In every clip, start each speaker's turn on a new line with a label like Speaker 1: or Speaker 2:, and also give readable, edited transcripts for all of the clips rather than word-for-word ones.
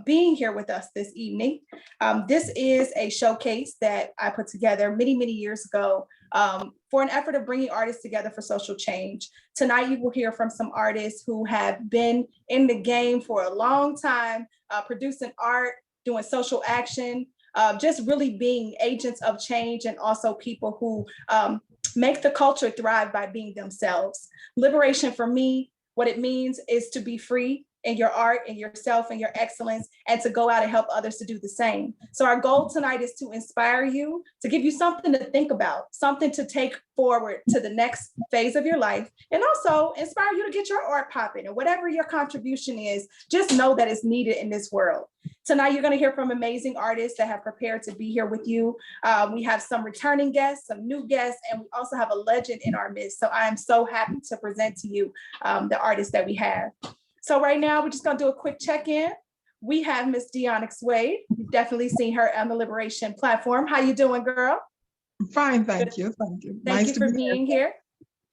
Speaker 1: being here with us this evening. This is a showcase that I put together many, many years ago for an effort of bringing artists together for social change. Tonight, you will hear from some artists who have been in the game for a long time, producing art, doing social action, just really being agents of change, and also people who make the culture thrive by being themselves. Liberation for me, what it means is to be free in your art and yourself and your excellence, and to go out and help others to do the same. So our goal tonight is to inspire you, to give you something to think about, something to take forward to the next phase of your life, and also inspire you to get your art popping, and whatever your contribution is, just know that it's needed in this world. Tonight, you're gonna hear from amazing artists that have prepared to be here with you. We have some returning guests, some new guests, and we also have a legend in our midst. So I am so happy to present to you the artists that we have. So right now, we're just gonna do a quick check-in. We have Miss Deonyx Wade. You've definitely seen her on the Liberation platform. How you doing, girl?
Speaker 2: Fine, thank you. Thank you.
Speaker 1: Thank you for being here.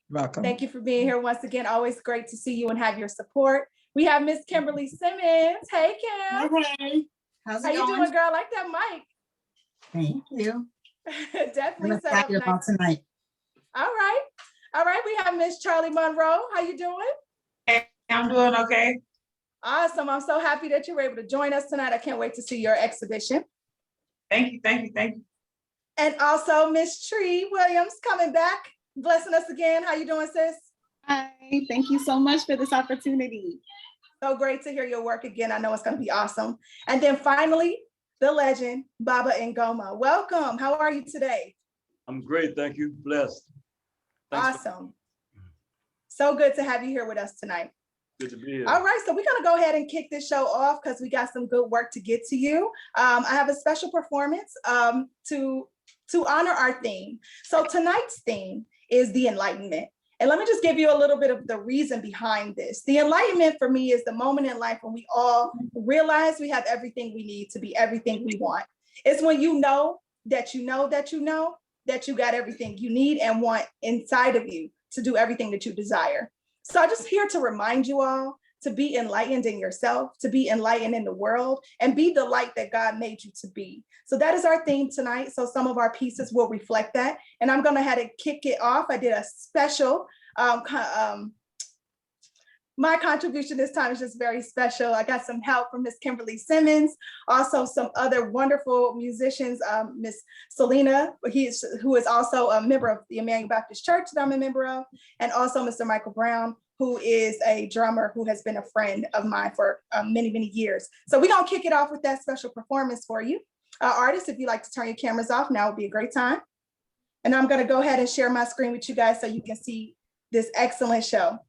Speaker 2: Welcome.
Speaker 1: Thank you for being here once again. Always great to see you and have your support. We have Miss Kimberly Simmons. Hey, Kim.
Speaker 3: Hey, how's it going?
Speaker 1: How you doing, girl? I like that mic.
Speaker 3: Thank you.
Speaker 1: Definitely
Speaker 3: I'm
Speaker 1: set up
Speaker 3: excited about
Speaker 1: nice.
Speaker 3: tonight.
Speaker 1: All right. All right, we have Miss Charlie Monroe. How you doing?
Speaker 4: Hey, I'm doing okay.
Speaker 1: Awesome. I'm so happy that you were able to join us tonight. I can't wait to see your exhibition.
Speaker 4: Thank you, thank you, thank you.
Speaker 1: And also Miss Tree Williams coming back, blessing us again. How you doing, sis?
Speaker 5: Hi, thank you so much for this opportunity.
Speaker 1: So great to hear your work again. I know it's going to be awesome. And then finally, the legend, Baba Ngoma. Welcome. How are you today?
Speaker 6: I'm great, thank you. Blessed. Thanks.
Speaker 1: Awesome. So good to have you here with us tonight.
Speaker 6: Good to be here.
Speaker 1: All right, so we're gonna go ahead and kick this show off because we got some good work to get to you. I have a special performance to honor our theme. So tonight's theme is the Enlightenment. And let me just give you a little bit of the reason behind this. The Enlightenment for me is the moment in life when we all realize we have everything we need to be everything we want. It's when you know that you know that you know that you got everything you need and want inside of you to do everything that you desire. So I'm just here to remind you all to be enlightened in yourself, to be enlightened in the world, and be the light that God made you to be. So that is our theme tonight. So some of our pieces will reflect that. And I'm gonna have to kick it off. I did a special, my contribution this time is just very special. I got some help from Miss Kimberly Simmons, also some other wonderful musicians, Miss Selena, who is also a member of the Emmanuel Baptist Church that I'm a member of, and also Mr. Michael Brown, who is a drummer who has been a friend of mine for many, many years. So we're gonna kick it off with that special performance for you. Artists, if you'd like to turn your cameras off, now would be a great time. And I'm gonna go ahead and share my screen with you guys so you can see this excellent show.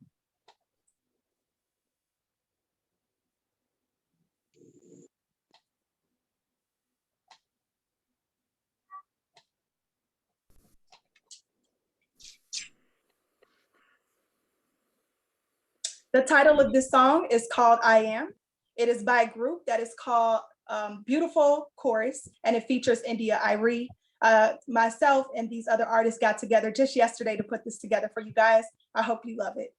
Speaker 1: The title of this song is called I Am. It is by a group that is called Beautiful Chorus, and it features India Irie. Myself and these other artists got together just yesterday to put this together for you guys. I hope you love it.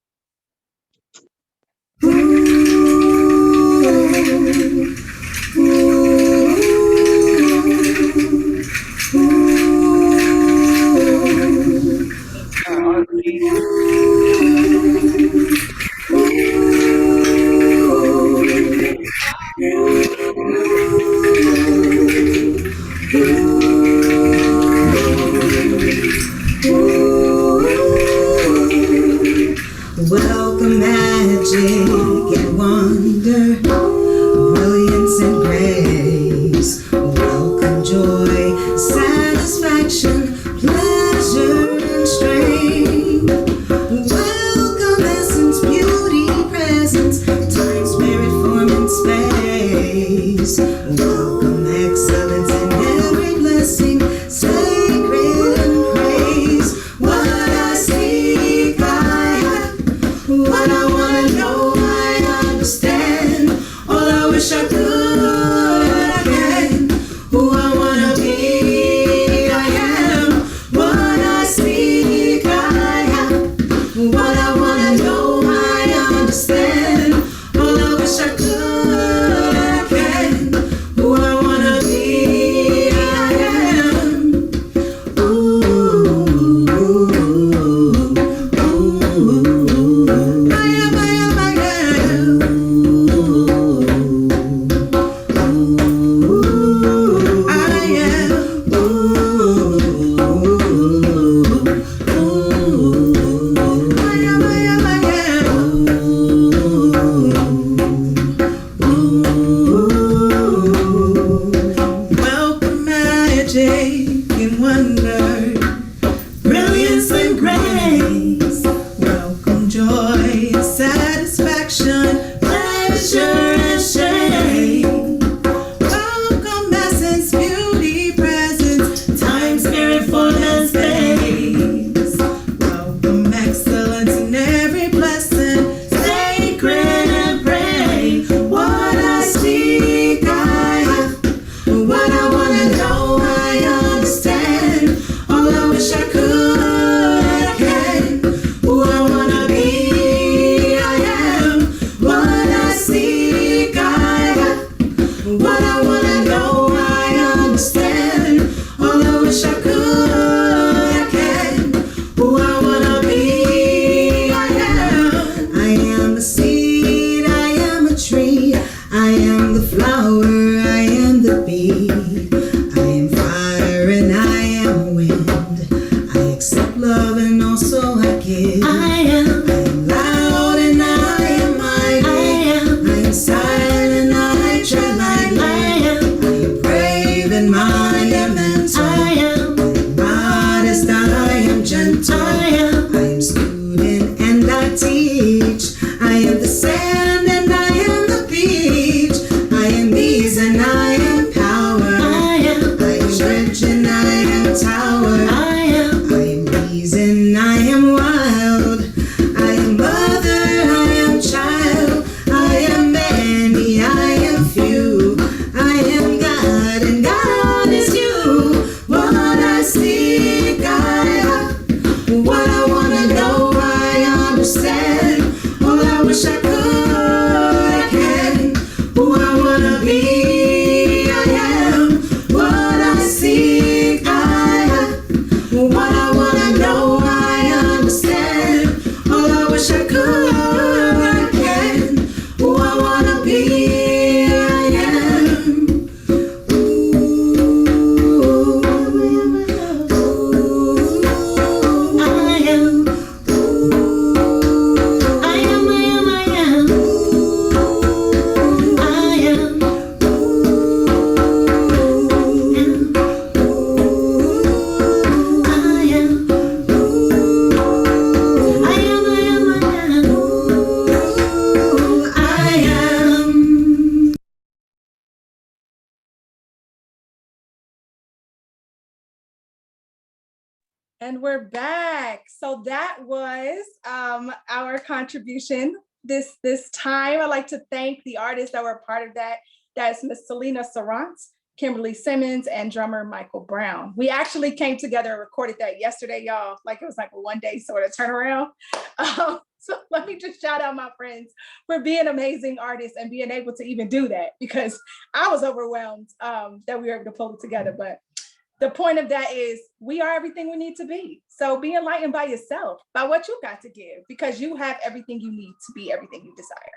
Speaker 7: Welcome magic and wonder, brilliance and grace. Welcome joy, satisfaction, pleasure and strength. Welcome essence, beauty, presence, time, spirit, form and space. Welcome excellence in every blessing, sacred and praise. What I seek, I have. What I wanna know, I understand. All I wish I could, I can. Who I wanna be, I am. magic and wonder, brilliance and grace. Welcome joy and satisfaction, pleasure and shame. Welcome essence, beauty, presence, time, spirit, form and space. Welcome excellence in every blessing, sacred and pray. What I seek, I have. What I wanna know, I understand. All I wish I could, I can. Who I wanna be, I am. What I seek, I have. What I wanna know, I understand. All I wish I could, I can. Who I wanna be, I am. I am the seed, I am a tree. I am the flower, I am the bee. I am fire and I am wind. I accept love and also I give. I am loud and I am mighty. I am silent and I tread lightly. I am brave and mind and mental. I am modest, I am gentle. I am student and I teach. I am the sand and I am the beach. I am ease and I am power. I am bridge and I am tower. I am reason, I am wild. I am mother, I am child. I am many, I am few. I am God and God is you. What I seek, I have. What I wanna know, I understand. All I wish I could, I can. Who I wanna be, I am. What I seek, I have. What I wanna know, I understand. All I wish I could, I can. Who I wanna be, I am. Ooh, I am. I am, I am, I am. I am. I am. I am.
Speaker 1: And we're back. So that was our contribution this time. I'd like to thank the artists that were a part of that. That's Miss Selena Sarant, Kimberly Simmons, and drummer Michael Brown. We actually came together and recorded that yesterday, y'all. Like it was like a one-day sort of turnaround. So let me just shout out my friends for being amazing artists and being able to even do that, because I was overwhelmed that we were able to pull it together. But the point of that is we are everything we need to be. So be enlightened by yourself, by what you got to give, because you have everything you need to be everything you desire.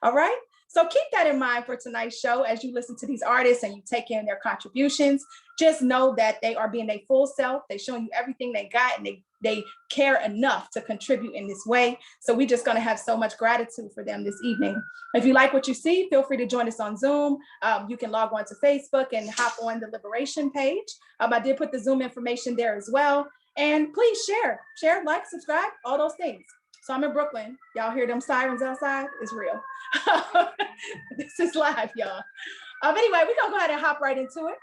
Speaker 1: All right. So keep that in mind for tonight's show as you listen to these artists and you take in their contributions. Just know that they are being their full self. They're showing you everything they got, and they care enough to contribute in this way. So we're just going to have so much gratitude for them this evening. If you like what you see, feel free to join us on Zoom. You can log on to Facebook and hop on the Liberation page. I did put the Zoom information there as well. And please share, like, subscribe, all those things. So I'm in Brooklyn. Y'all hear them sirens outside? It's real. This is live, y'all. Anyway, we're gonna go ahead and hop right into it.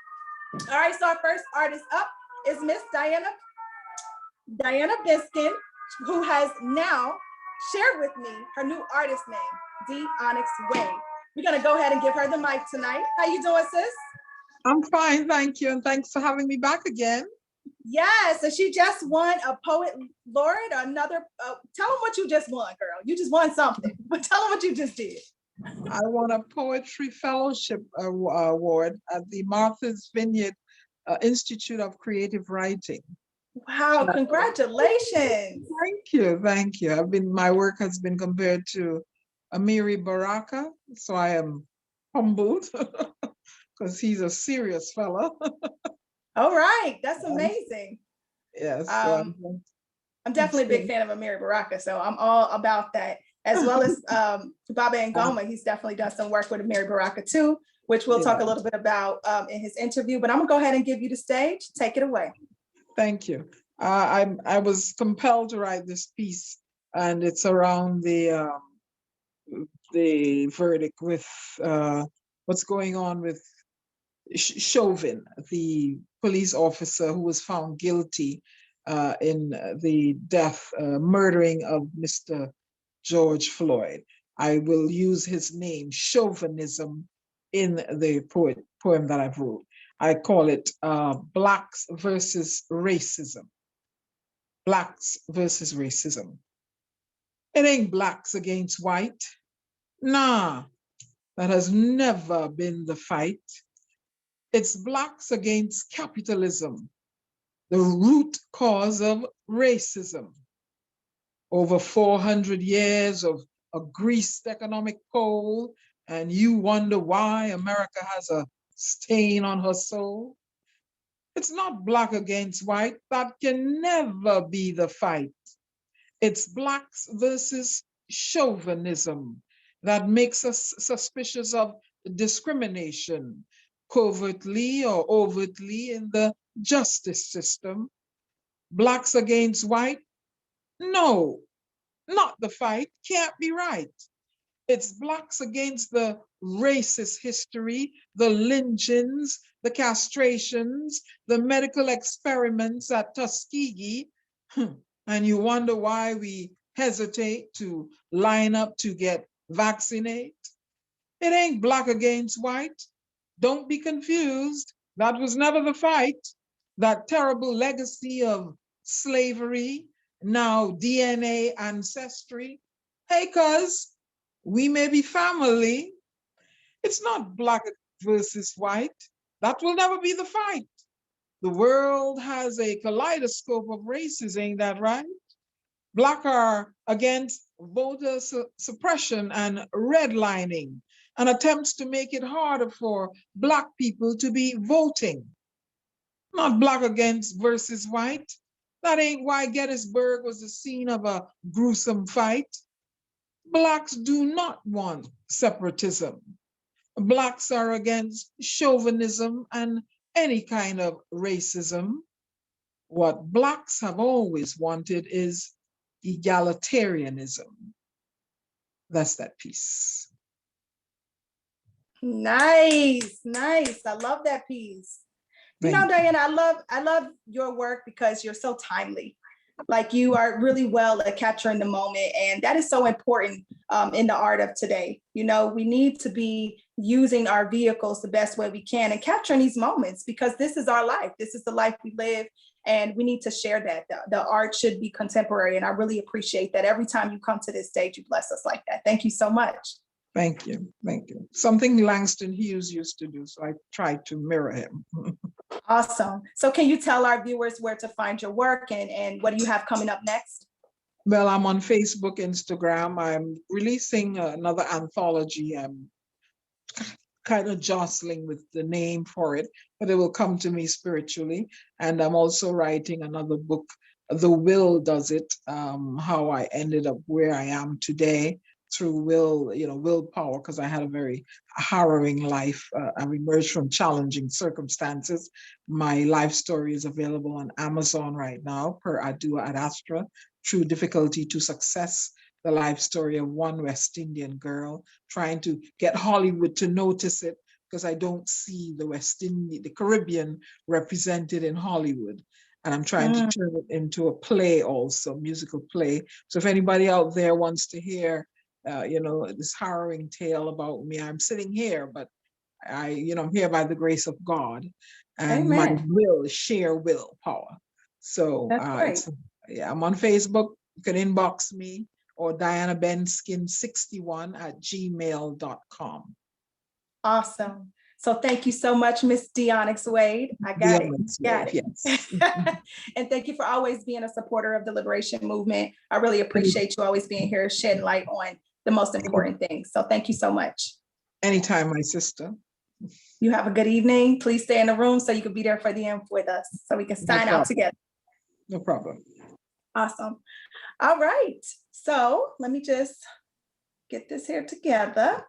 Speaker 1: All right, so our first artist up is Miss Diana Biskin, who has now shared with me her new artist name, D Onyx Way. We're gonna go ahead and give her the mic tonight. How you doing, sis?
Speaker 2: I'm fine, thank you, and thanks for having me back again.
Speaker 1: Yes, and she just won a poet laureate, another. Tell them what you just won, girl. You just won something, but tell them what you just did.
Speaker 2: I won a Poetry Fellowship Award at the Martha's Vineyard Institute of Creative Writing.
Speaker 1: Wow, congratulations.
Speaker 2: Thank you. My work has been compared to Amiri Baraka, so I am humbled because he's a serious fellow.
Speaker 1: All right, that's amazing.
Speaker 2: Yes.
Speaker 1: I'm definitely a big fan of Amiri Baraka, so I'm all about that. As well as Baba Ngoma, he's definitely done some work with Amiri Baraka too, which we'll talk a
Speaker 2: Yeah.
Speaker 1: little bit about in his interview, but I'm gonna go ahead and give you the stage. Take it away.
Speaker 2: Thank you. I was compelled to write this piece, and it's around the verdict with what's going on with Chauvin, the police officer who was found guilty in the murdering of Mr. George Floyd. I will use his name, chauvinism, in the poem that I've wrote. I call it Blacks versus Racism. Blacks versus racism. It ain't blacks against white. Nah, that has never been the fight. It's blacks against capitalism, the root cause of racism. Over 400 years of a greased economic pole, and you wonder why America has a stain on her soul. It's not black against white. That can never be the fight. It's blacks versus chauvinism that makes us suspicious of discrimination, covertly or overtly, in the justice system. Blacks against white? No, not the fight. Can't be right. It's blacks against the racist history, the lynchings, the castrations, the medical experiments at Tuskegee. And you wonder why we hesitate to line up to get vaccinated. It ain't black against white. Don't be confused. That was never the fight. That terrible legacy of slavery, now DNA ancestry. Hey, cuz, we may be family. It's not black versus white. That will never be the fight. The world has a kaleidoscope of races, ain't that right? Black are against voter suppression and redlining, and attempts to make it harder for Black people to be voting. Not black against versus white. That ain't why Gettysburg was the scene of a gruesome fight. Blacks do not want separatism. Blacks are against chauvinism and any kind of racism. What Blacks have always wanted is egalitarianism. That's that piece.
Speaker 1: Nice, nice. I love that piece. You know, Diana, I love your work because you're so timely. Like, you are really well at capturing the moment, and that is so important in the art of today. You know, we need to be using our vehicles the best way we can and capturing these moments, because this is our life. This is the life we live, and we need to share that. The art should be contemporary, and I really appreciate that. Every time you come to this stage, you bless us like that. Thank you so much.
Speaker 2: Thank you. Thank you. Something Langston Hughes used to do, so I tried to mirror him.
Speaker 1: Awesome. So can you tell our viewers where to find your work, and what do you have coming up next?
Speaker 2: Well, I'm on Facebook, Instagram. I'm releasing another anthology. I'm kind of jostling with the name for it, but it will come to me spiritually. And I'm also writing another book, The Will Does It, how I ended up where I am today through willpower, because I had a very harrowing life. I've emerged from challenging circumstances. My life story is available on Amazon right now, per Adua Ad Astra, Through Difficulty to Success, the life story of one West Indian girl trying to get Hollywood to notice it, because I don't see the Caribbean represented in Hollywood. And I'm trying to turn it into a play also, musical play. So if anybody out there wants to hear, this harrowing tale about me, I'm sitting here, but I'm here by the grace of God, and
Speaker 1: Amen.
Speaker 2: my will is sheer willpower. So I'm on Facebook. You can inbox me, or DianaBenskin61@gmail.com.
Speaker 1: Awesome. So thank you so much, Miss Deonyx Wade. I got it.
Speaker 2: Yes.
Speaker 1: And thank you for always being a supporter of the Liberation Movement. I really appreciate you always being here, shedding light on the most important things. So thank you so much.
Speaker 2: Anytime, my sister.
Speaker 1: You have a good evening. Please stay in the room so you can be there for the end with us, so we can sign out together.
Speaker 2: No problem.
Speaker 1: Awesome. All right. So let me just get this here together.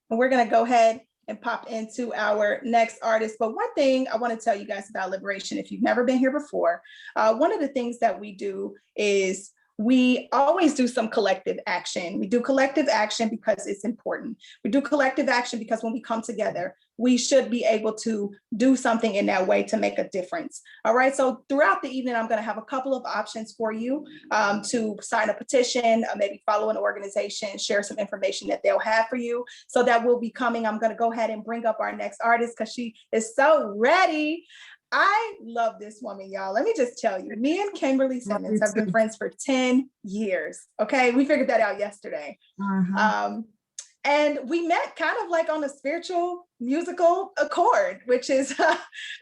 Speaker 1: And we're going to go ahead and pop into our next artist. But one thing I want to tell you guys about Liberation, if you've never been here before, one of the things that we do is we always do some collective action. We do collective action because it's important. We do collective action because when we come together, we should be able to do something in that way to make a difference. All right, so throughout the evening, I'm gonna have a couple of options for you to sign a petition, maybe follow an organization, share some information that they'll have for you. So that will be coming. I'm gonna go ahead and bring up our next artist because she is so ready. I love this woman, y'all. Let me just tell you, me and Kimberly Simmons have been friends for 10 years. Okay, we figured that out yesterday. And we met kind of like on a spiritual musical accord, which is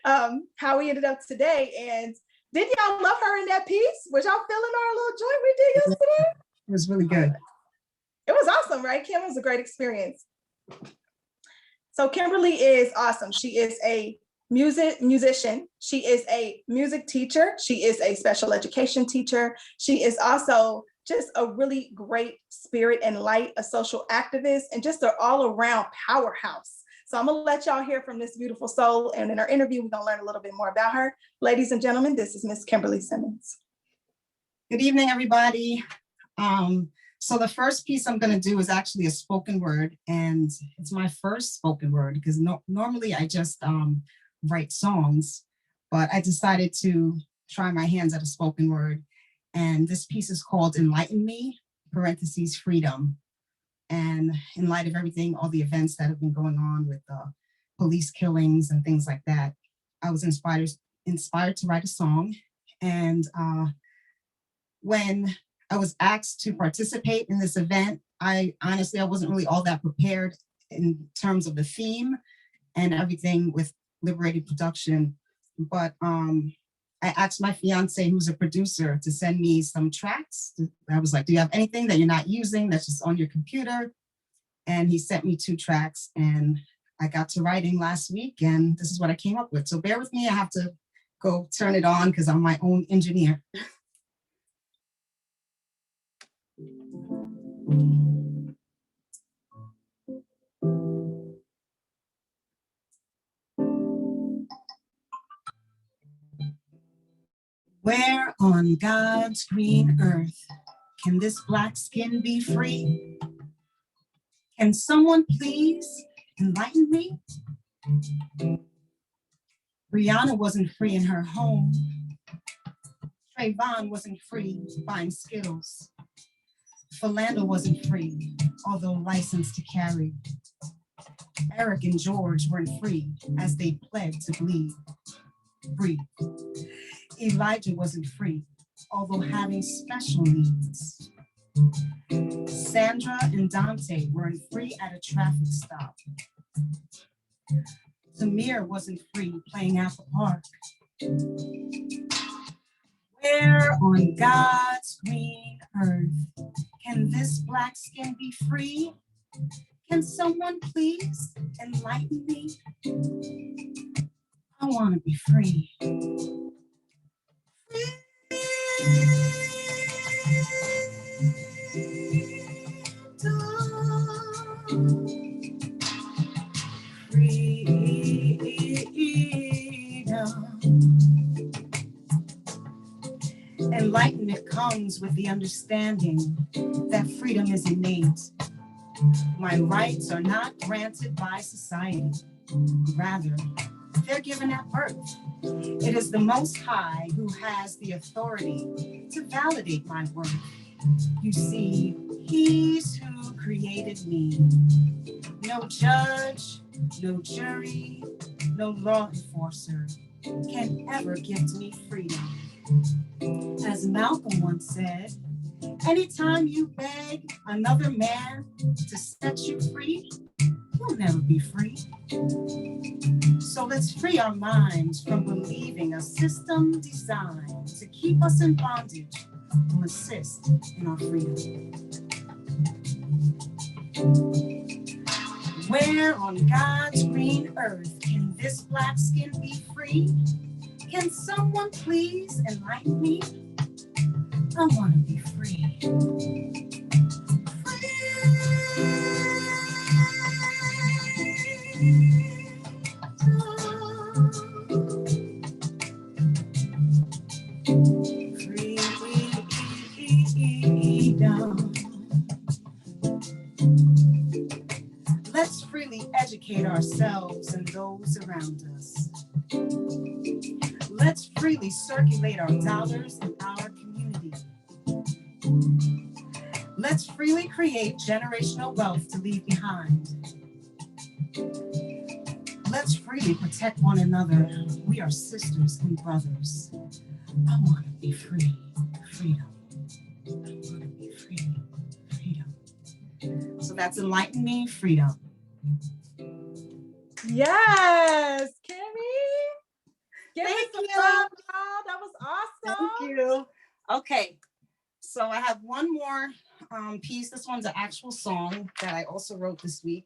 Speaker 1: how we ended up today. And didn't y'all love her in that piece? Was y'all feeling our little joint we did yesterday?
Speaker 3: It was really good.
Speaker 1: It was awesome, right? Kim, it was a great experience. So Kimberly is awesome. She is a musician. She is a music teacher. She is a special education teacher. She is also just a really great spirit and light, a social activist, and just an all-around powerhouse. So I'm gonna let y'all hear from this beautiful soul. And in our interview, we're gonna learn a little bit more about her. Ladies and gentlemen, this is Miss Kimberly Simmons.
Speaker 3: Good evening, everybody. So the first piece I'm going to do is actually a spoken word, and it's my first spoken word because normally I just write songs, but I decided to try my hands at a spoken word. And this piece is called Enlighten Me, parentheses, freedom. And in light of everything, all the events that have been going on with police killings and things like that, I was inspired to write a song. And when I was asked to participate in this event, I wasn't really all that prepared in terms of the theme and everything with Liberated Production. But I asked my fiance, who's a producer, to send me some tracks. I was like, do you have anything that you're not using that's just on your computer? And he sent me 2 tracks, and I got to writing last week, and this is what I came up with. So bear with me, I have to go turn it on because I'm my own engineer. Where on God's green earth can this black skin be free? Can someone please enlighten me? Brianna wasn't free in her home. Trayvon wasn't free buying skills. Philando wasn't free, although licensed to carry. Eric and George weren't free as they pled to breathe. Elijah wasn't free, although having special needs. Sandra and Dante weren't free at a traffic stop. Samir wasn't free playing Apple Park. Where on God's green earth can this black skin be free? Can someone please enlighten me? I want to be free. Enlightenment comes with the understanding that freedom is innate. My rights are not granted by society. Rather, they're given at birth. It is the Most High who has the authority to validate my worth. You see, He's who created me. No judge, no jury, no law enforcer can ever give me freedom. As Malcolm once said, anytime you beg another man to set you free, you'll never be free. So let's free our minds from believing a system designed to keep us in bondage will assist in our freedom. Where on God's green earth can this black skin be free? Can someone please enlighten me? I want to be free. around us. Let's freely circulate our dollars in our community. Let's freely create generational wealth to leave behind. Let's freely protect one another. We are sisters and brothers. I want to be free, freedom. I want to be free, freedom. So that's Enlighten Me, freedom.
Speaker 1: Yes, Kimmy. Give us
Speaker 3: Thank
Speaker 1: some
Speaker 3: you.
Speaker 1: love, y'all. That was awesome.
Speaker 3: Thank you. Okay, so I have one more piece. This one's an actual song that I also wrote this week.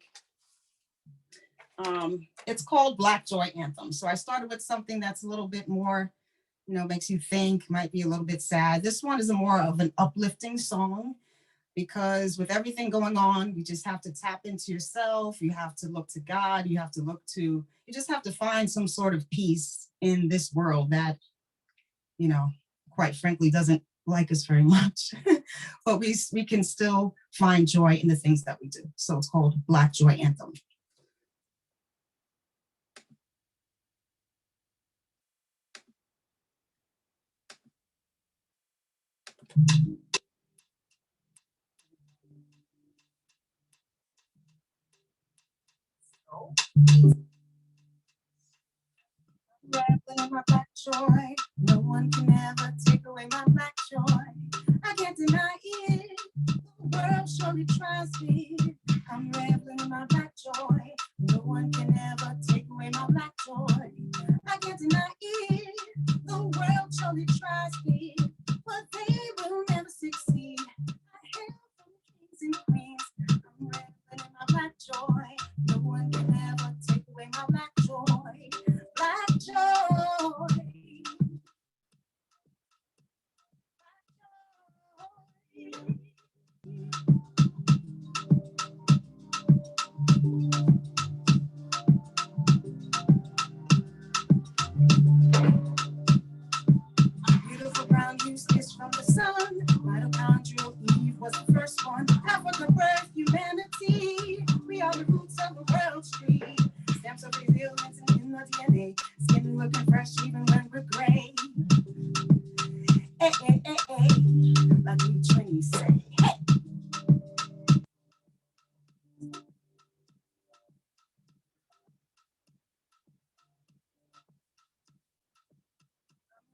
Speaker 3: It's called Black Joy Anthem. So I started with something that's a little bit more, makes you think, might be a little bit sad. This one is more of an uplifting song because with everything going on, you just have to tap into yourself. You have to look to God. You just have to find some sort of peace in this world that, quite frankly, doesn't like us very much, but we can still find joy in the things that we do. So it's called Black Joy Anthem. Rattling my black joy. No one can ever take away my black joy. I can't deny it. The world surely tries me. I'm reveling in my black joy. No one can ever take away my black joy. I can't deny it. The world surely tries me, but they will never succeed. I hail from kings and queens. I'm reveling in my black joy. No one can ever take away my black joy. Black joy. Beautiful brown juice kissed from the sun. Mitochondrial Eve was the first one. Africa birthed humanity. We are the roots of the world tree. Stamps of resilience in the DNA. Skin looking fresh even when we're gray. Hey, hey, hey, hey. Like the Trini say. Hey.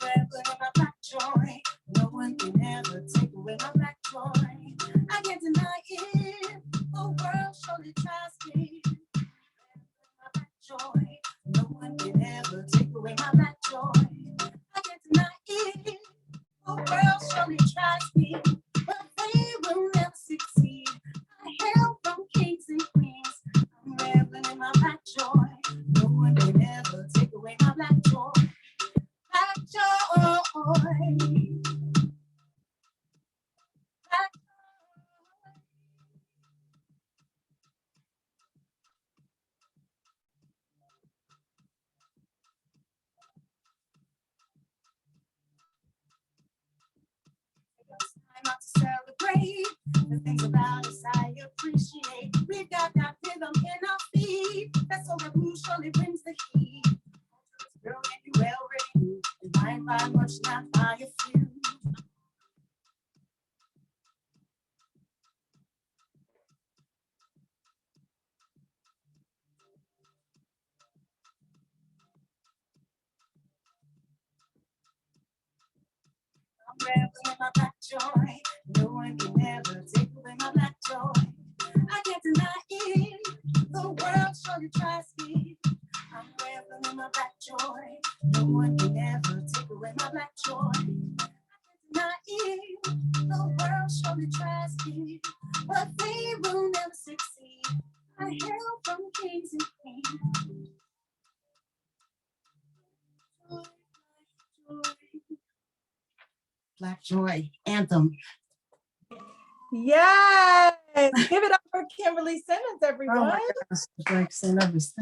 Speaker 3: Reveling in my black joy. No one can ever take away my black joy. I can't deny it. The world surely tries me. My black joy. No one can ever take away my black joy. I can't deny it. The world surely tries me, but they will never succeed. I hail from kings and queens. I'm reveling in my black joy. No one can ever take away my black joy. Black joy. Black time out to celebrate the things about us I appreciate. We've got that rhythm in our feet. That soul that moves surely brings the heat. Brilliant, you already knew. Divine by much, not by a few. I'm reveling in my black joy. No one can ever take away my black joy. I can't deny it. The world surely tries me. I'm reveling in my black joy. No one can ever take away my black joy. I can't deny it. The world surely tries me, but they will never succeed. I hail from kings and queens. Joy, joy. Black Joy Anthem.
Speaker 1: Yes. Give it up for Kimberly Simmons, everyone.
Speaker 3: Oh my gosh, I'm like so nervous.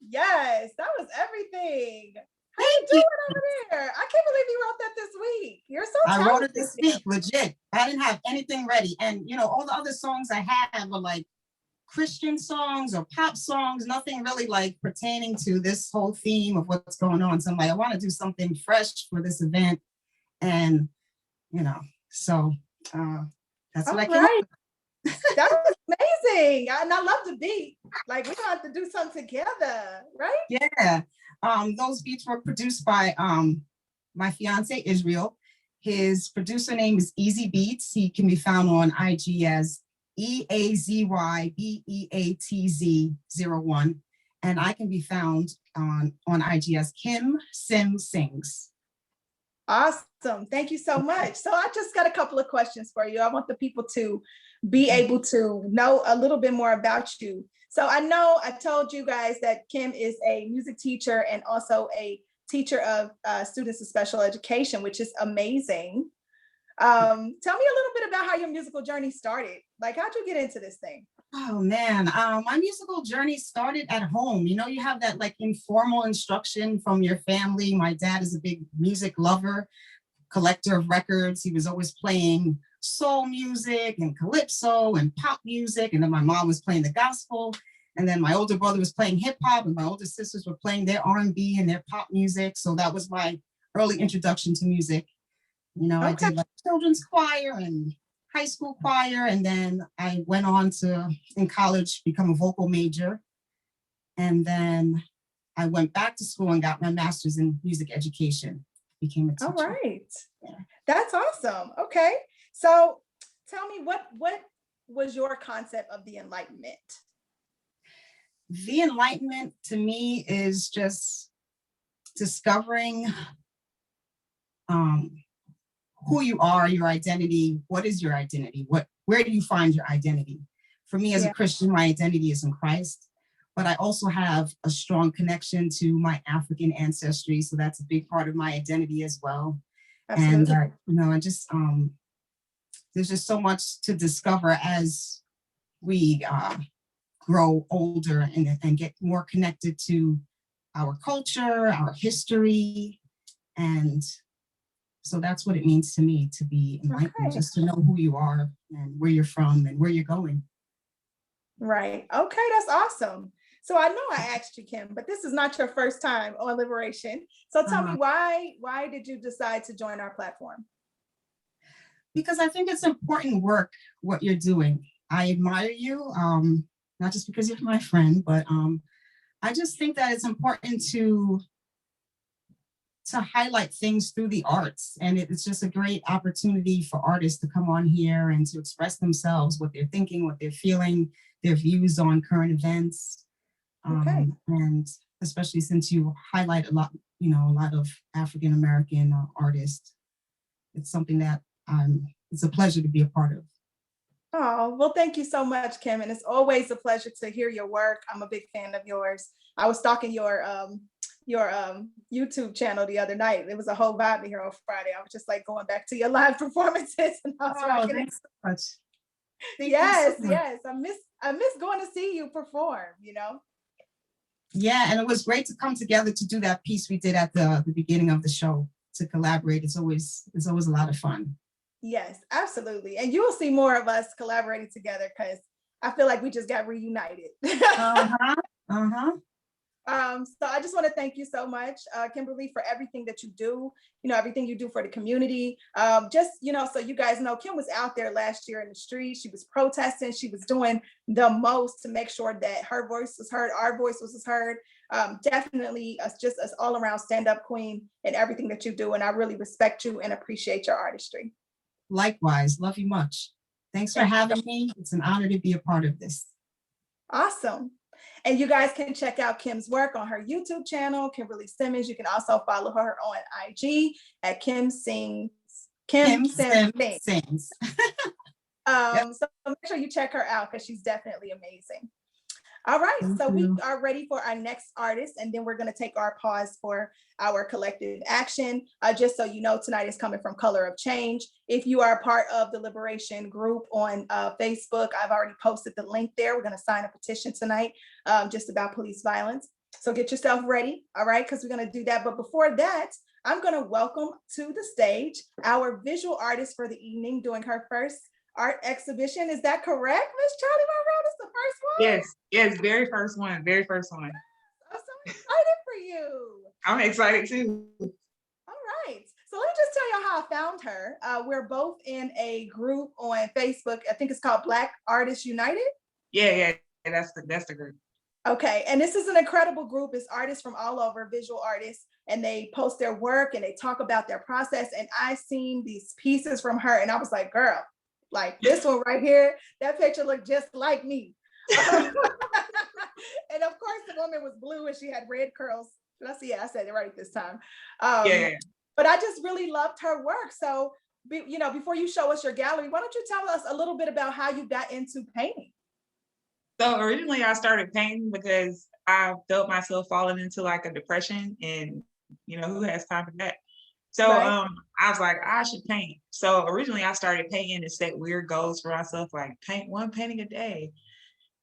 Speaker 1: Yes, that was everything. How you doing over there? I can't believe you wrote that this week. You're so
Speaker 3: I
Speaker 1: talented.
Speaker 3: wrote it this week, legit. I didn't have anything ready. And all the other songs I had were like Christian songs or pop songs, nothing really like pertaining to this whole theme of what's going on. So I'm like, I want to do something fresh for this event. And, so that's
Speaker 1: All
Speaker 3: what I came up
Speaker 1: right.
Speaker 3: with.
Speaker 1: That was amazing. And I love the beat. Like, we're gonna have to do something together, right?
Speaker 3: Yeah. Those beats were produced by my fiance, Israel. His producer name is Easy Beats. He can be found on IG as EAZYBEATZ01. And I can be found on IG as Kim Sim Sings.
Speaker 1: Awesome. Thank you so much. So I just got a couple of questions for you. I want the people to be able to know a little bit more about you. So I know I told you guys that Kim is a music teacher and also a teacher of students of special education, which is amazing. Tell me a little bit about how your musical journey started. Like, how'd you get into this thing?
Speaker 3: Oh man, my musical journey started at home. You have that like informal instruction from your family. My dad is a big music lover, collector of records. He was always playing soul music and calypso and pop music. And then my mom was playing the gospel. And then my older brother was playing hip hop, and my older sisters were playing their R&B and their pop music. So that was my early introduction to music. I did like children's choir and high school choir, and then I went on to, in college, become a vocal major. And then I went back to school and got my master's in music education, became a teacher.
Speaker 1: All right. Yeah. That's awesome. Okay. So tell me, what was your concept of the Enlightenment?
Speaker 3: The Enlightenment to me is just discovering who you are, your identity. What is your identity? Where do you find your identity? For me as a Christian, my identity is in Christ, but I also have a strong connection to my African ancestry. So that's a big part of my identity as well. Absolutely. And, I just, there's just so much to discover as we grow older and get more connected to our culture, our history. And so that's what it means to me to be enlightened, just to know who you are and where you're from and where you're going.
Speaker 1: Right. Okay, that's awesome. So I know I asked you, Kim, but this is not your first time on Liberation. So tell me, why did you decide to join our platform?
Speaker 3: Because I think it's important work, what you're doing. I admire you, not just because you're my friend, but I just think that it's important to highlight things through the arts. And it's just a great opportunity for artists to come on here and to express themselves, what they're thinking, what they're feeling, their views on current events. And especially since you highlight a lot of African-American artists, it's something that it's a pleasure to be a part of.
Speaker 1: Oh, well, thank you so much, Kim. And it's always a pleasure to hear your work. I'm a big fan of yours. I was stalking your YouTube channel the other night. It was a whole vibe here on Friday. I was just like going back to your live performances, and I was rocking it.
Speaker 3: So much.
Speaker 1: Yes. I miss going to see you perform,
Speaker 3: Yeah, and it was great to come together to do that piece we did at the beginning of the show, to collaborate. It's always a lot of fun.
Speaker 1: Yes, absolutely. And you will see more of us collaborating together, because I feel like we just got reunited. So I just want to thank you so much, Kimberly, for everything that you do, everything you do for the community. So you guys know, Kim was out there last year in the street. She was protesting. She was doing the most to make sure that her voice was heard, our voice was heard. Definitely just an all around stand-up queen in everything that you do. And I really respect you and appreciate your artistry.
Speaker 3: Likewise, love you much. Thanks for having me. It's an honor to be a part of this.
Speaker 1: Awesome. And you guys can check out Kim's work on her YouTube channel, Kimberly Simmons. You can also follow her on IG at Kim Sings. Kim Sings. So make sure you check her out, because she's definitely amazing. All right, so we are ready for our next artist, and then we're going to take our pause for our collective action. Just so you know, tonight is coming from Color of Change. If you are a part of the Liberation group on Facebook, I've already posted the link there. We're going to sign a petition tonight just about police violence. So get yourself ready, all right, because we're going to do that. But before that, I'm going to welcome to the stage our visual artist for the evening, doing her first art exhibition. Is that correct, Miss Charlie Monroe? This is the first one?
Speaker 4: Yes, very first one, very first one.
Speaker 1: I'm so excited for you.
Speaker 4: I'm excited too.
Speaker 1: All right. So let me just tell you how I found her. We're both in a group on Facebook. I think it's called Black Artists United.
Speaker 4: Yeah, that's the group.
Speaker 1: Okay. And this is an incredible group. It's artists from all over, visual artists, and they post their work and they talk about their process. And I seen these pieces from her and I was like, girl, like this one right here, that picture looked just like me. And of course the woman was blue and she had red curls. I said it right this time.
Speaker 4: Yeah.
Speaker 1: But I just really loved her work. So, before you show us your gallery, why don't you tell us a little bit about how you got into painting?
Speaker 4: So originally I started painting because I felt myself falling into like a depression, and who has time for that? So
Speaker 1: Right.
Speaker 4: I was like, I should paint. So originally I started painting and set weird goals for myself, like paint one painting a day.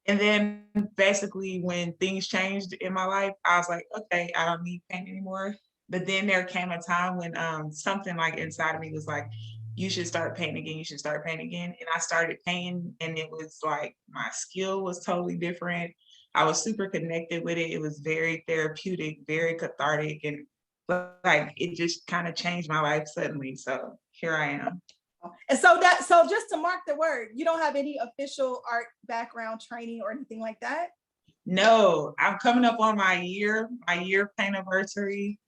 Speaker 4: And then basically when things changed in my life, I was like, okay, I don't need paint anymore. But then there came a time when something like inside of me was like, you should start painting again, you should start painting again. And I started painting and it was like my skill was totally different. I was super connected with it. It was very therapeutic, very cathartic, and like it just kind of changed my life suddenly. So here I am.
Speaker 1: And so just to mark the word, you don't have any official art background training or anything like that?
Speaker 4: No, I'm coming up on my year paint anniversary.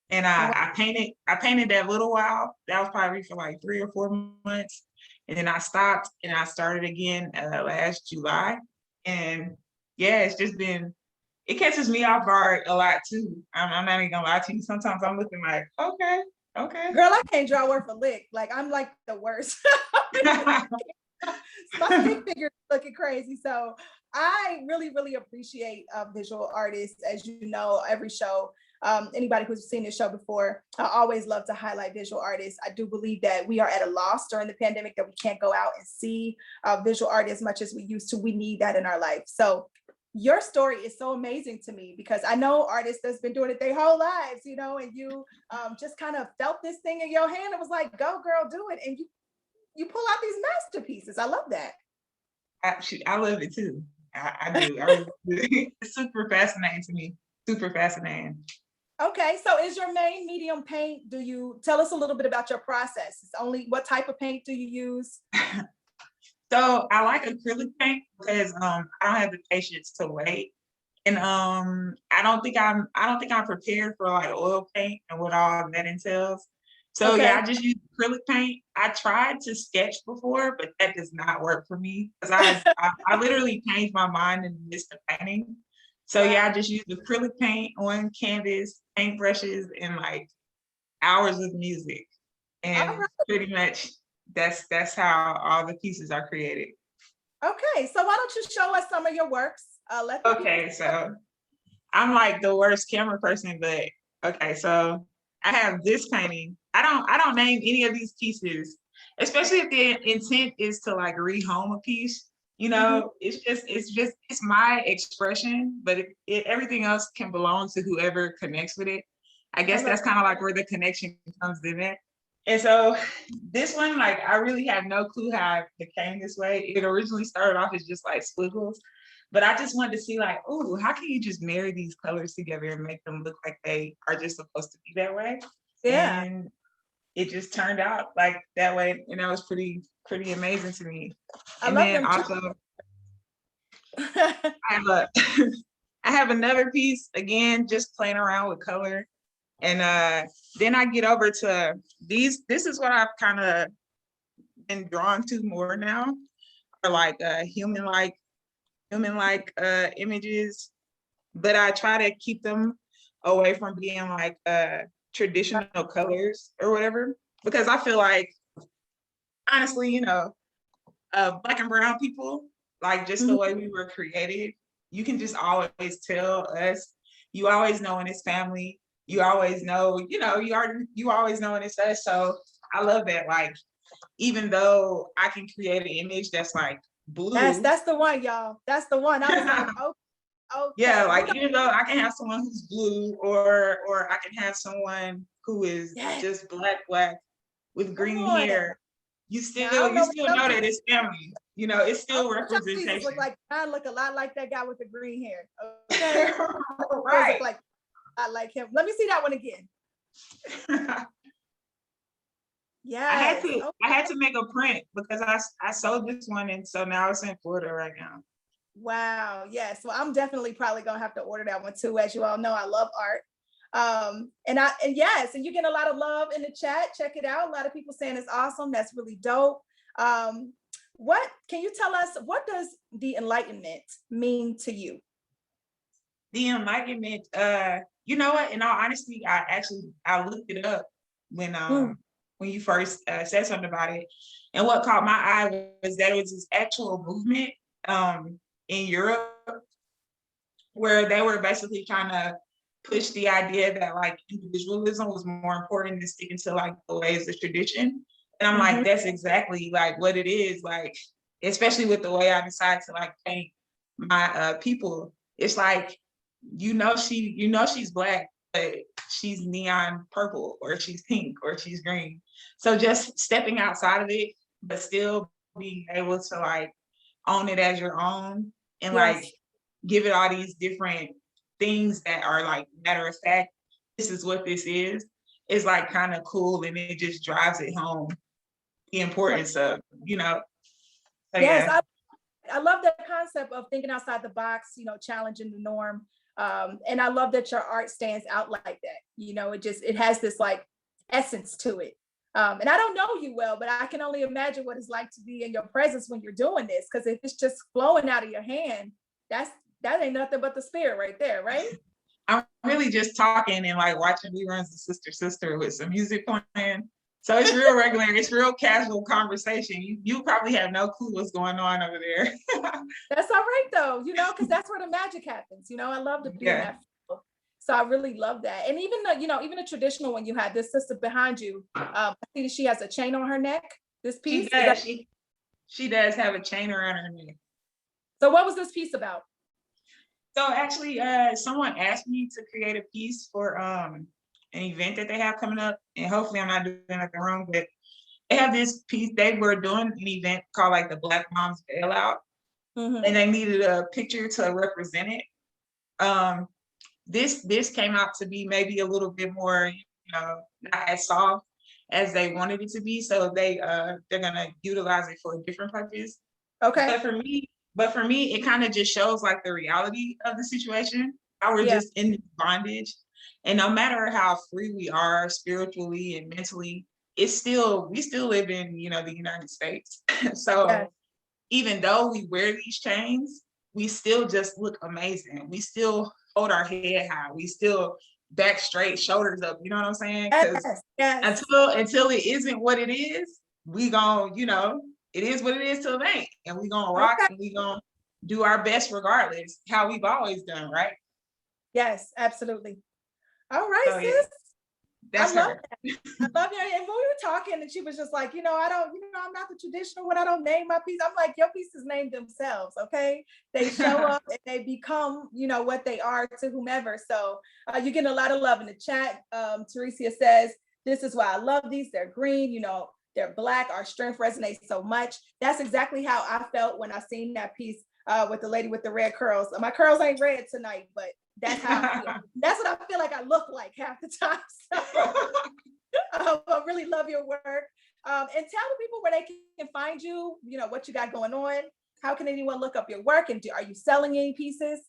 Speaker 4: And I painted that little while. That was probably for like 3 or 4 months. And then I stopped and I started again last July. And yeah, it's just been, it catches me off guard a lot too. I'm not even gonna lie to you. Sometimes I'm looking like, okay.
Speaker 1: Girl, I can't draw worth a lick. Like I'm like the worst. My stick figure is looking crazy. So I really, really appreciate visual artists. As you know, every show, anybody who's seen this show before, I always love to highlight visual artists. I do believe that we are at a loss during the pandemic that we can't go out and see visual art as much as we used to. We need that in our life. So your story is so amazing to me because I know artists that's been doing it their whole lives, and you just kind of felt this thing in your hand and was like, go girl, do it. And you pull out these masterpieces. I love that.
Speaker 4: I love it too. I do. I really do. It's super fascinating to me. Super fascinating.
Speaker 1: Okay, so is your main medium paint? Do you tell us a little bit about your process? What type of paint do you use?
Speaker 4: So I like acrylic paint because I don't have the patience to wait. And I don't think I'm prepared for like oil paint and what all that entails. So
Speaker 1: Okay.
Speaker 4: yeah, I just use acrylic paint. I tried to sketch before, but that does not work for me because I literally changed my mind in the midst of painting. So yeah, I just use acrylic paint on canvas, paintbrushes, and like hours of music. And
Speaker 1: Right.
Speaker 4: pretty much that's how all the pieces are created.
Speaker 1: Okay, so why don't you show us some of your works?
Speaker 4: Okay, so I'm like the worst camera person, but okay, so I have this painting. I don't name any of these pieces, especially if the intent is to like rehome a piece. It's my expression, but everything else can belong to whoever connects with it. I guess that's kind of like where the connection comes in it. And so this one, like, I really have no clue how it came this way. It originally started off as just like squiggles, but I just wanted to see like, oh, how can you just marry these colors together and make them look like they are just supposed to be that way?
Speaker 1: Yeah.
Speaker 4: And it just turned out like that way. And that was pretty amazing to me. And then also, I have another piece, again, just playing around with color. And then I get over to these. This is what I've kind of been drawn to more now, are like human-like images, but I try to keep them away from being like traditional colors or whatever, because I feel like, honestly, Black and brown people, like just the way we were created, you can just always tell us. You always know when it's family. You always know, you always know when it's us. So I love that. Like, even though I can create an image that's like blue.
Speaker 1: That's the one, y'all. That's the one. I was like, okay.
Speaker 4: Yeah, like even though I can have someone who's blue, or I can have someone who is just black with green hair. you
Speaker 1: I
Speaker 4: still
Speaker 1: don't know what
Speaker 4: know
Speaker 1: some
Speaker 4: that it's family. You know, it's still
Speaker 1: some Jesus
Speaker 4: representation.
Speaker 1: look like. I look a lot like that guy with the green hair. Okay,
Speaker 4: Right.
Speaker 1: like I like him. Let me see that one again. Yes. Oh,
Speaker 4: I had to make a print because I sold this one, and so now it's in Florida right now.
Speaker 1: wow. Yes. Well, I'm definitely probably gonna have to order that one too. As you all know, I love art. And yes, and you get a lot of love in the chat. Check it out. A lot of people saying it's awesome. That's really dope. What can you tell us? What does the Enlightenment mean to you?
Speaker 4: The Enlightenment, you know what? In all honesty, I looked it up when you first said something about it, and what caught my eye was that it was this actual movement in Europe where they were basically trying to push the idea that like individualism was more important than sticking to like the ways of tradition. And I'm like, that's exactly like what it is. Like, especially with the way I decided to like paint my people. It's like, she's Black, but she's neon purple, or she's pink, or she's green. So just stepping outside of it, but still being able to like own it as your own, and like give it all these different things that are like matter of fact, this is what this is like kind of cool, and it just drives it home the importance of, so
Speaker 1: Yes,
Speaker 4: yeah.
Speaker 1: I love that concept of thinking outside the box, challenging the norm. And I love that your art stands out like that. It has this like essence to it. And I don't know you well, but I can only imagine what it's like to be in your presence when you're doing this. Because if it's just flowing out of your hand, that ain't nothing but the spirit right there, right?
Speaker 4: I'm really just talking and like watching reruns of Sister with some music playing. So it's real regular, it's real casual conversation. You probably have no clue what's going on over there.
Speaker 1: That's all right though, because that's where the magic happens. I love to be in that field. So I really love that. And even the traditional one you had, this sister behind you, I see that she has a chain on her neck, this piece.
Speaker 4: She does have a chain around her neck.
Speaker 1: So what was this piece about?
Speaker 4: So actually, someone asked me to create a piece for an event that they have coming up, and hopefully I'm not doing anything wrong, but they have this piece. They were doing an event called like the Black Moms Bailout, and they needed a picture to represent it. This came out to be maybe a little bit more, not as soft as they wanted it to be. So they're gonna utilize it for a different purpose.
Speaker 1: Okay.
Speaker 4: But for me, it kind of just shows like the reality of the situation. How we're just in bondage. And no matter how free we are spiritually and mentally, we still live in, the United States. So even though we wear these chains, we still just look amazing. We still hold our head high. We still back straight, shoulders up. You know what I'm saying? Because until it isn't what it is, we gon', it is what it is till it ain't. And we gonna rock and we gonna do our best regardless, how we've always done, right?
Speaker 1: Yes, absolutely. All right, so, sis.
Speaker 4: That's her.
Speaker 1: I love you. And when we were talking, and she was just like, I'm not the traditional one. I don't name my piece. I'm like, your pieces name themselves, okay? They show up and they become, what they are to whomever. So you're getting a lot of love in the chat. Teresia says, this is why I love these. They're green, they're Black. Our strength resonates so much. That's exactly how I felt when I seen that piece with the lady with the red curls. My curls ain't red tonight, but that's how I feel. That's what I feel like I look like half the time. So, I really love your work. And tell the people where they can find you, what you got going on. How can anyone look up your work? And are you selling any pieces?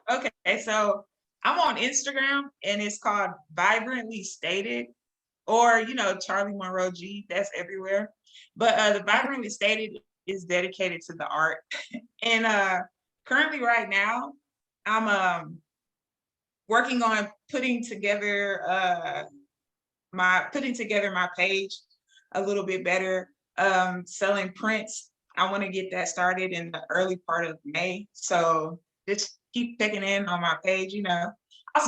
Speaker 4: Okay, so I'm on Instagram and it's called Vibrantly Stated, or, Charlie Monroe G, that's everywhere. But the Vibrantly Stated is dedicated to the art. And currently right now, I'm working on putting together my page a little bit better, selling prints. I want to get that started in the early part of May. So just keep checking in on my page. I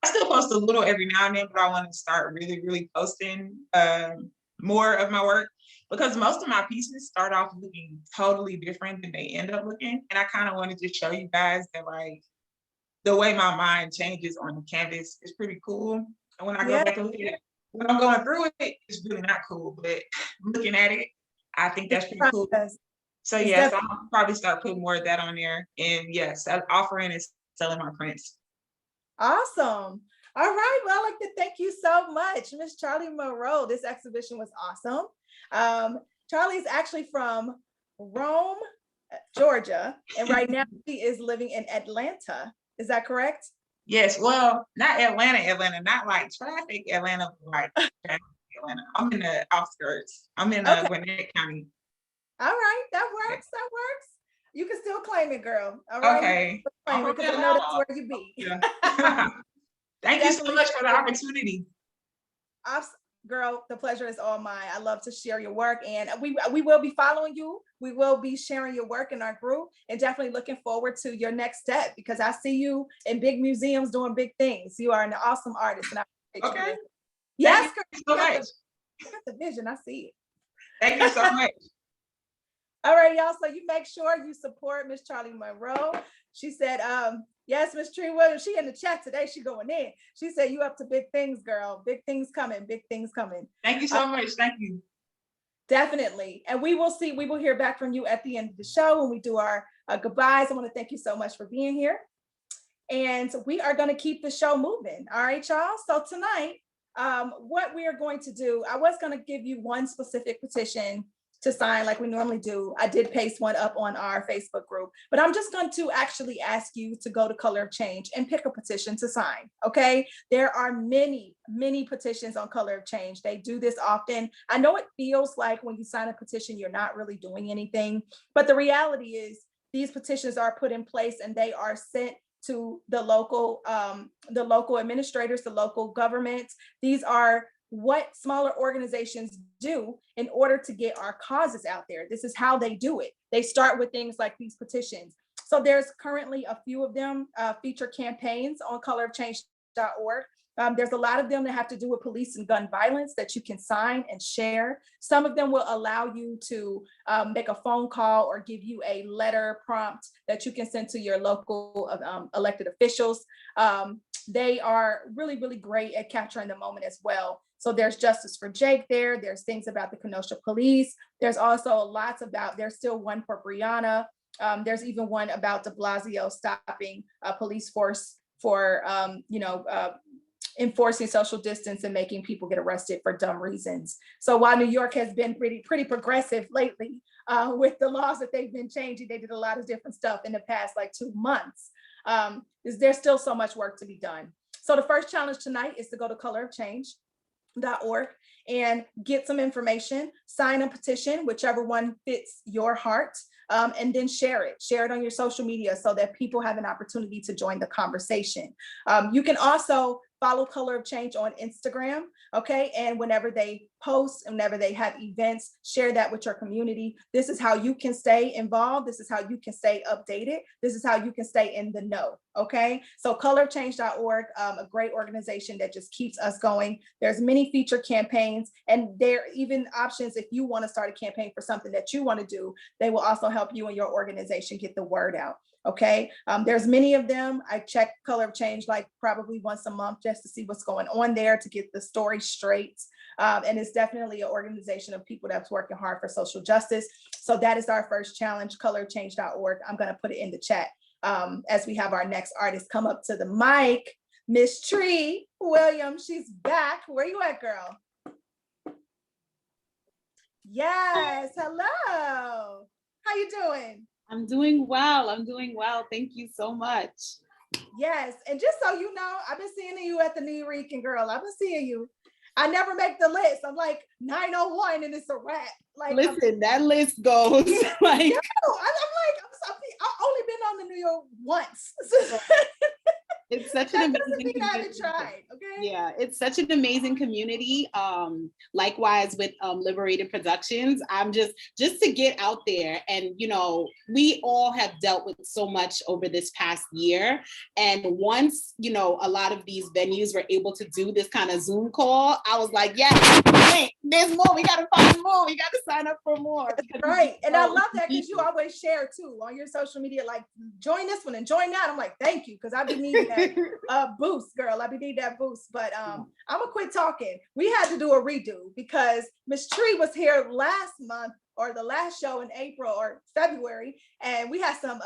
Speaker 4: still post a little every now and then, but I want to start really, really posting more of my work, because most of my pieces start off looking totally different than they end up looking. And I kind of wanted to show you guys that like the way my mind changes on the canvas is pretty cool. And when I go back and look at it, when I'm going through it, it's really not cool. But looking at it, I think that's pretty cool. So
Speaker 1: It's
Speaker 4: yes, I'll probably start putting more of that on there. And yes, offering is selling my prints.
Speaker 1: Awesome. All right. Well, I'd like to thank you so much, Miss Charlie Monroe. This exhibition was awesome. Charlie is actually from Rome, Georgia, and right now she is living in Atlanta. Is that correct?
Speaker 4: Yes. Well, not Atlanta, not like traffic Atlanta, like traffic Atlanta. I'm in the outskirts. I'm in Gwinnett County.
Speaker 1: All right. That works. That works. You can still claim it, girl. All right.
Speaker 4: Okay.
Speaker 1: Because I know that's where you be.
Speaker 4: Yeah. Thank you so much for the opportunity.
Speaker 1: Girl, the pleasure is all mine. I love to share your work, and we will be following you. We will be sharing your work in our group, and definitely looking forward to your next step, because I see you in big museums doing big things. You are an awesome artist, and I appreciate you. Yes,
Speaker 4: thank you so much.
Speaker 1: Got the vision. I see it.
Speaker 4: Thank you so much.
Speaker 1: All right, y'all. So you make sure you support Miss Charlie Monroe. She said, yes, Miss Tree Williams, she in the chat today. She going in. She said, you up to big things, girl. Big things coming. Big things coming.
Speaker 4: Thank you so much. Thank you.
Speaker 1: Definitely. And we will hear back from you at the end of the show when we do our goodbyes. I want to thank you so much for being here. And we are going to keep the show moving. All right, y'all. So tonight, what we are going to do, I was going to give you one specific petition to sign like we normally do. I did paste one up on our Facebook group, but I'm just going to actually ask you to go to Color of Change and pick a petition to sign, okay? There are many, many petitions on Color of Change. They do this often. I know it feels like when you sign a petition, you're not really doing anything, but the reality is these petitions are put in place and they are sent to the local administrators, the local governments. These are what smaller organizations do in order to get our causes out there. This is how they do it. They start with things like these petitions. So there's currently a few of them feature campaigns on colorofchange.org. There's a lot of them that have to do with police and gun violence that you can sign and share. Some of them will allow you to make a phone call or give you a letter prompt that you can send to your local elected officials. They are really, really great at capturing the moment as well. So there's Justice for Jake there. There's things about the Kenosha police. There's also lots about, there's still one for Breonna. There's even one about de Blasio stopping a police force for, enforcing social distance and making people get arrested for dumb reasons. So while New York has been pretty progressive lately with the laws that they've been changing, they did a lot of different stuff in the past like 2 months. There's still so much work to be done. So the first challenge tonight is to go to colorofchange.org and get some information, sign a petition, whichever one fits your heart, and then share it on your social media so that people have an opportunity to join the conversation. You can also follow Color of Change on Instagram, okay? And whenever they post, and whenever they have events, share that with your community. This is how you can stay involved. This is how you can stay updated. This is how you can stay in the know, okay? So colorofchange.org, a great organization that just keeps us going. There's many feature campaigns, and there are even options if you want to start a campaign for something that you want to do. They will also help you and your organization get the word out. Okay, there's many of them. I check Color of Change like probably once a month just to see what's going on there, to get the story straight. And it's definitely an organization of people that's working hard for social justice. So that is our first challenge, colorofchange.org. I'm going to put it in the chat as we have our next artist come up to the mic. Miss Tree Williams, she's back. Where you at, girl? Yes, hello. How you doing?
Speaker 5: I'm doing well. Thank you so much.
Speaker 1: Yes. And just so you know, I've been seeing you at the New Rican, girl. I've been seeing you. I never make the list. I'm like 901 and it's a wrap. Like,
Speaker 5: listen, that list goes like.
Speaker 1: Yeah, I've only been on the New York once.
Speaker 5: It's such an amazing
Speaker 1: community. I haven't tried, okay?
Speaker 5: Yeah, it's such an amazing community. Likewise with Liberated Productions. I'm just to get out there, and we all have dealt with so much over this past year. And once a lot of these venues were able to do this kind of Zoom call, I was like, yeah, wait, there's more. We gotta find more. We gotta sign up for more.
Speaker 1: Right, and I love that because you always share too on your social media, like join this one and join that. I'm like, thank you, because I've been needing that. that boost, girl. I need that boost. But I'm gonna quit talking. We had to do a redo because Miss Tree was here last month or the last show in April or February, and we had some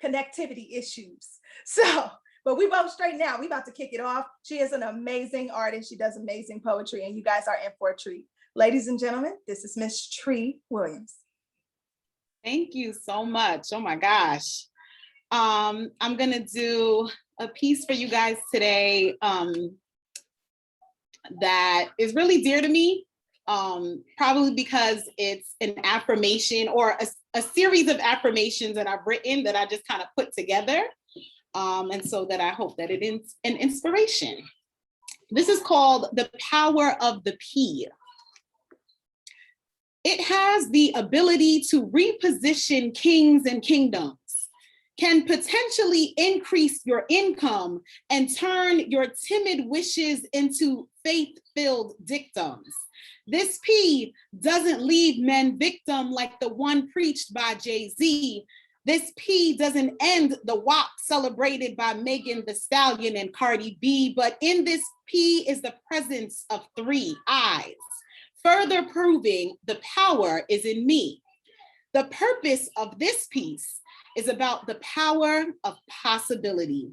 Speaker 1: connectivity issues. So, but we both straight now. We about to kick it off. She is an amazing artist. She does amazing poetry, and you guys are in for a treat. Ladies and gentlemen, this is Miss Tree Williams.
Speaker 5: Thank you so much. Oh my gosh. I'm gonna do a piece for you guys today that is really dear to me, probably because it's an affirmation or a series of affirmations that I've written that I just kind of put together. And so that I hope that it is an inspiration. This is called The Power of the P. It has the ability to reposition kings and kingdoms, can potentially increase your income and turn your timid wishes into faith-filled dictums. This P doesn't leave men victim like the one preached by Jay-Z. This P doesn't end the WAP celebrated by Megan Thee Stallion and Cardi B, but in this P is the presence of 3 eyes, further proving the power is in me. The purpose of this piece is about the power of possibility.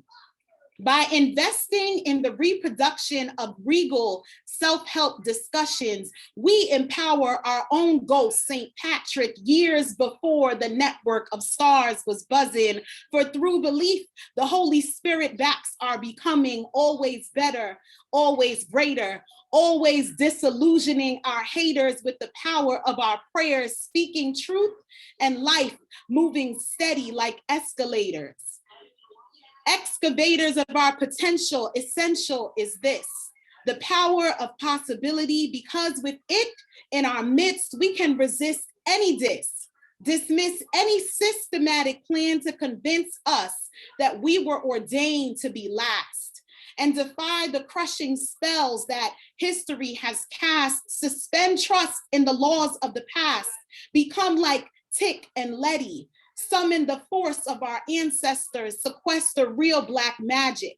Speaker 5: By investing in the reproduction of regal self-help discussions, we empower our own ghost, St. Patrick, years before the network of stars was buzzing. For through belief, the Holy Spirit backs our becoming always better, always greater, always disillusioning our haters with the power of our prayers, speaking truth and life, moving steady like escalators. Excavators of our potential, essential is this, the power of possibility, because with it in our midst, we can resist any dismiss any systematic plan to convince us that we were ordained to be last, and defy the crushing spells that history has cast, suspend trust in the laws of the past, become like Tick and Letty, summon the force of our ancestors, sequester real Black magic.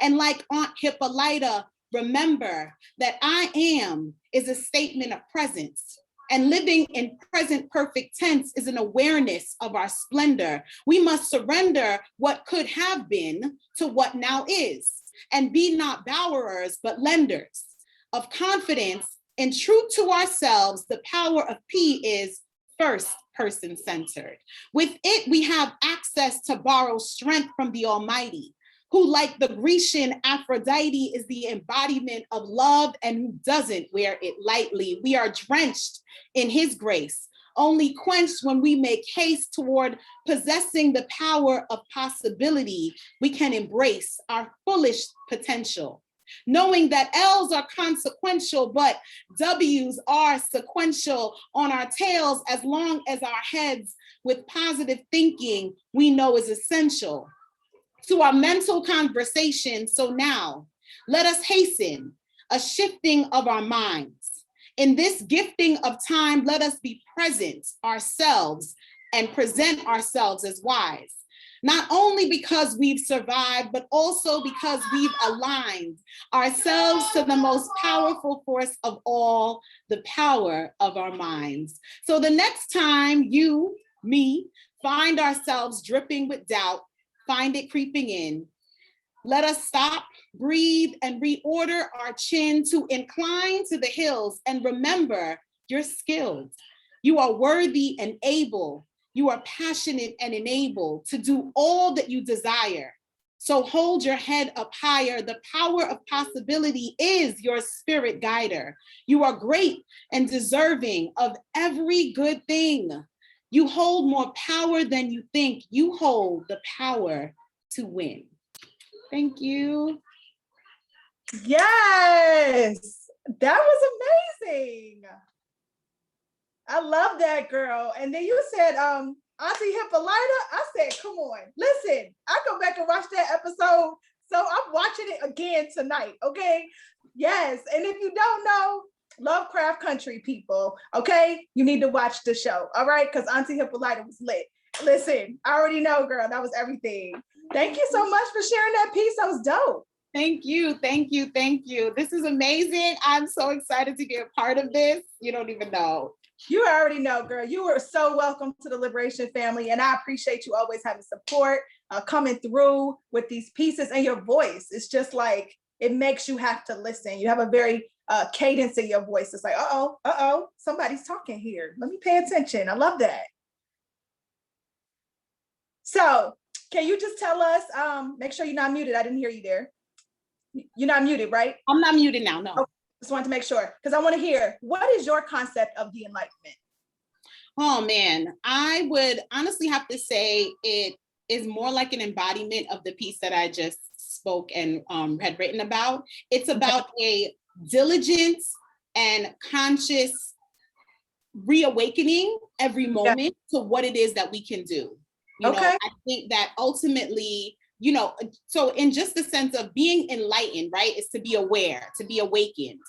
Speaker 5: And like Aunt Hippolyta, remember that I am is a statement of presence. And living in present perfect tense is an awareness of our splendor. We must surrender what could have been to what now is, and be not borrowers, but lenders of confidence and truth to ourselves. The power of P is first person centered. With it, we have access to borrow strength from the Almighty, who, like the Grecian Aphrodite, is the embodiment of love and who doesn't wear it lightly. We are drenched in his grace, only quenched when we make haste toward possessing the power of possibility. We can embrace our foolish potential, knowing that L's are consequential, but W's are sequential on our tails, as long as our heads with positive thinking we know is essential to our mental conversation. So now, let us hasten a shifting of our minds. In this gifting of time, let us be present ourselves and present ourselves as wise. Not only because we've survived, but also because we've aligned ourselves to the most powerful force of all, the power of our minds. So the next time you, me, find ourselves dripping with doubt, find it creeping in, let us stop, breathe, and reorder our chin to incline to the hills and remember you're skilled. You are worthy and able. You are passionate and enabled to do all that you desire. So hold your head up higher. The power of possibility is your spirit guider. You are great and deserving of every good thing. You hold more power than you think. You hold the power to win. Thank you.
Speaker 1: Yes, that was amazing. I love that, girl. And then you said, Auntie Hippolyta. I said, come on, listen, I go back and watch that episode. So I'm watching it again tonight, okay? Yes, and if you don't know, Lovecraft Country people, okay? You need to watch the show, all right? Because Auntie Hippolyta was lit. Listen, I already know, girl, that was everything. Thank you so much for sharing that piece. That was dope.
Speaker 5: Thank you, thank you, thank you. This is amazing. I'm so excited to be a part of this. You don't even know.
Speaker 1: You already know, girl. You are so welcome to the Liberation family, and I appreciate you always having support, coming through with these pieces, and your voice. It's just like, it makes you have to listen. You have a very cadence in your voice. It's like, uh-oh, somebody's talking here. Let me pay attention. I love that. So can you just tell us, make sure you're not muted. I didn't hear you there. You're not muted, right?
Speaker 5: I'm not muted now, no.
Speaker 1: Okay, just wanted to make sure, because I want to hear, what is your concept of the Enlightenment?
Speaker 5: Oh man, I would honestly have to say it is more like an embodiment of the piece that I just spoke and had written about. It's about a diligent and conscious reawakening every moment to what it is that we can do. You know, I think that ultimately, you know, so in just the sense of being enlightened, right, is to be aware, to be awakened.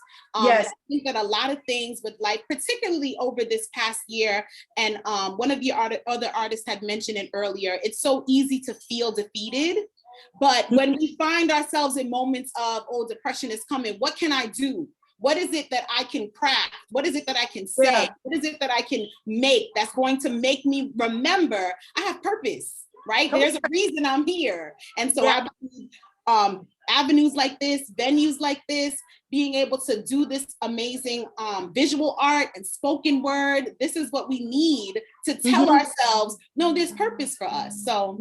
Speaker 5: Yes. I think that a lot of things with life, particularly over this past year, and one of the other artists had mentioned it earlier, it's so easy to feel defeated. But when we find ourselves in moments of, oh, depression is coming, what can I do? What is it that I can craft? What is it that I can say? Yeah. What is it that I can make that's going to make me remember I have purpose, right? Okay. There's a reason I'm here. And so I believe avenues like this, venues like this, being able to do this amazing visual art and spoken word, this is what we need to tell ourselves, no, there's purpose for us. So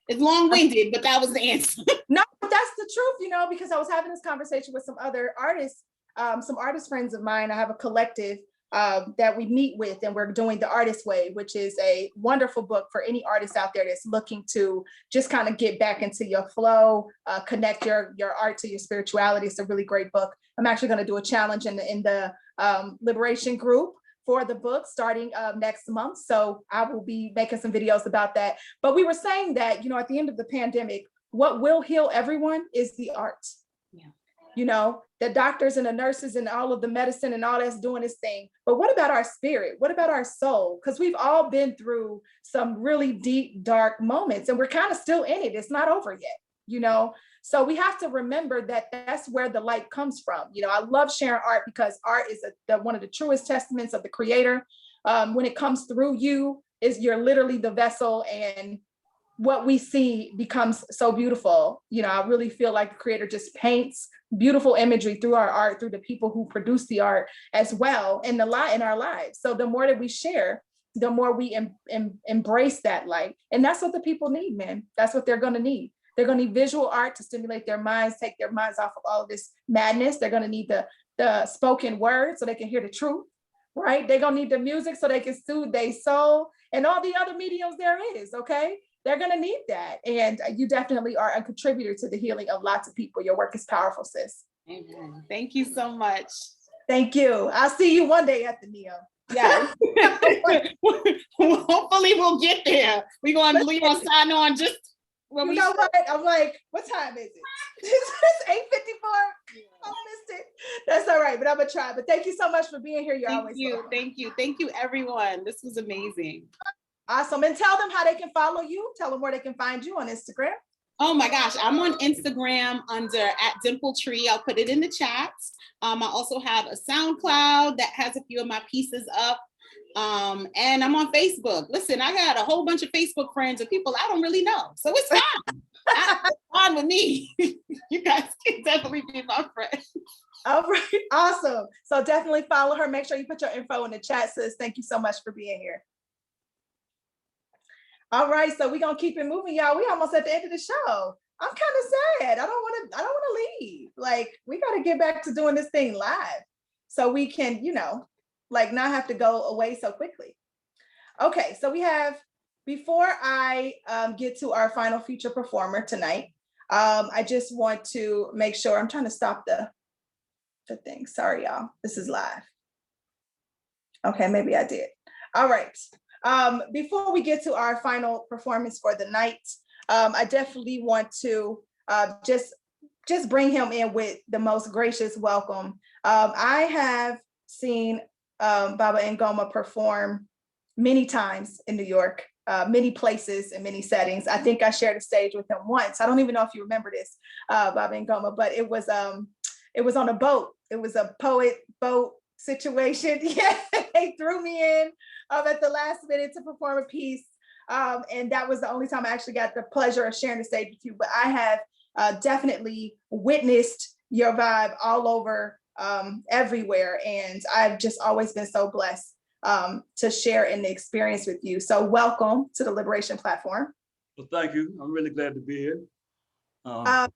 Speaker 5: it's long-winded, but that was the answer.
Speaker 1: No, but that's the truth, you know, because I was having this conversation with some other artists, some artist friends of mine. I have a collective that we meet with, and we're doing The Artist Way, which is a wonderful book for any artist out there that's looking to just kind of get back into your flow, connect your art to your spirituality. It's a really great book. I'm actually going to do a challenge in the Liberation group for the book starting next month. So I will be making some videos about that. But we were saying that, you know, at the end of the pandemic, what will heal everyone is the art. Yeah. You know, the doctors and the nurses and all of the medicine and all that's doing its thing. But what about our spirit? What about our soul? Because we've all been through some really deep, dark moments, and we're kind of still in it. It's not over yet, you know? So we have to remember that that's where the light comes from. You know, I love sharing art because art is one of the truest testaments of the Creator. When it comes through you, you're literally the vessel, and what we see becomes so beautiful. You know, I really feel like the Creator just paints beautiful imagery through our art, through the people who produce the art as well, and the light in our lives. So the more that we share, the more we embrace that light. And that's what the people need, man. That's what they're going to need. They're going to need visual art to stimulate their minds, take their minds off of all of this madness. They're going to need the spoken word so they can hear the truth, right? They're going to need the music so they can soothe their soul, and all the other mediums there is, okay? They're going to need that. And you definitely are a contributor to the healing of lots of people. Your work is powerful, sis.
Speaker 5: Amen. Thank you so much.
Speaker 1: Thank you. I'll see you one day at the Neo.
Speaker 5: Yes. Hopefully we'll get there. We're going to sign on just when
Speaker 1: know what? I'm like, what time is it? It's 8:54. I missed it. That's all right, but I'm going to try. But thank you so much for being here. You're always welcome.
Speaker 5: Thank you. Thank you, everyone. This was amazing.
Speaker 1: Awesome. And tell them how they can follow you. Tell them where they can find you on Instagram.
Speaker 5: Oh my gosh, I'm on Instagram under @DimpleTree. I'll put it in the chat. I also have a SoundCloud that has a few of my pieces up. And I'm on Facebook. Listen, I got a whole bunch of Facebook friends of people I don't really know. So it's fine. It's fine with me. You guys can definitely be my friend.
Speaker 1: All right. Awesome. So definitely follow her. Make sure you put your info in the chat, sis. Thank you so much for being here. All right, so we're gonna keep it moving, y'all. We almost at the end of the show. I'm kind of sad. I don't want to leave. Like, we got to get back to doing this thing live so we can, you know, like, not have to go away so quickly. Okay, so we have, before I get to our final feature performer tonight, I just want to make sure, I'm trying to stop the thing. Sorry, y'all. This is live. Okay, maybe I did. All right. Before we get to our final performance for the night, I definitely want to just bring him in with the most gracious welcome. I have seen Baba Ngoma perform many times in New York. many places and many settings. I think I shared a stage with him once. I don't even know if you remember this, Baba Ngoma, but it was on a boat. It was a poet boat situation. Yeah, they threw me in at the last minute to perform a piece. And that was the only time I actually got the pleasure of sharing the stage with you. But I have definitely witnessed your vibe all over everywhere. And I've just always been so blessed to share in the experience with you. So welcome to the Liberation Platform.
Speaker 6: Well, thank you. I'm really glad to be here.
Speaker 1: I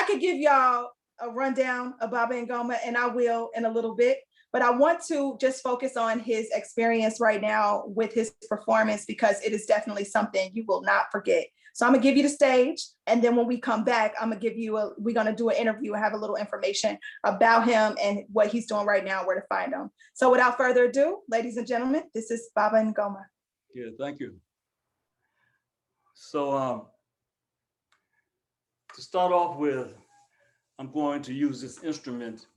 Speaker 1: could give y'all a rundown of Baba Ngoma, and I will in a little bit, but I want to just focus on his experience right now with his performance, because it is definitely something you will not forget. So I'm gonna give you the stage, and then when we come back, we're gonna do an interview and have a little information about him and what he's doing right now, where to find him. So without further ado, ladies and gentlemen, this is Baba Ngoma.
Speaker 6: Yeah, thank you. So to start off with, I'm going to use this instrument.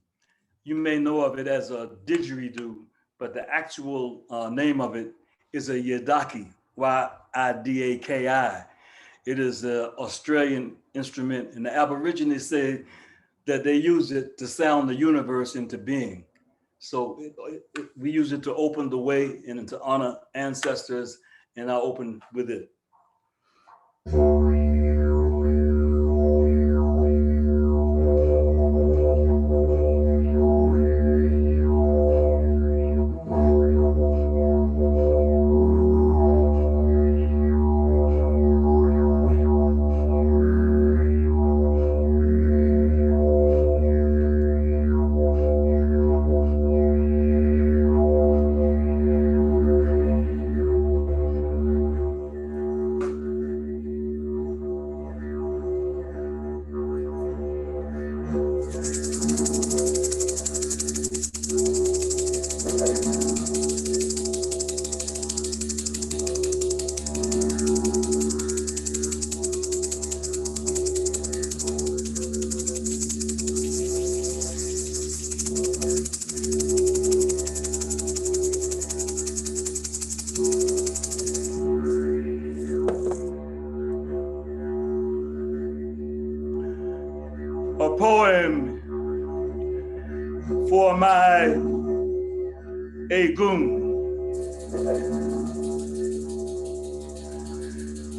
Speaker 6: You may know of it as a didgeridoo, but the actual name of it is a yidaki, Y-I-D-A-K-I. It is an Australian instrument, and the Aborigines say that they use it to sound the universe into being. So we use it to open the way and to honor ancestors, and I open with it. A poem for my Egun.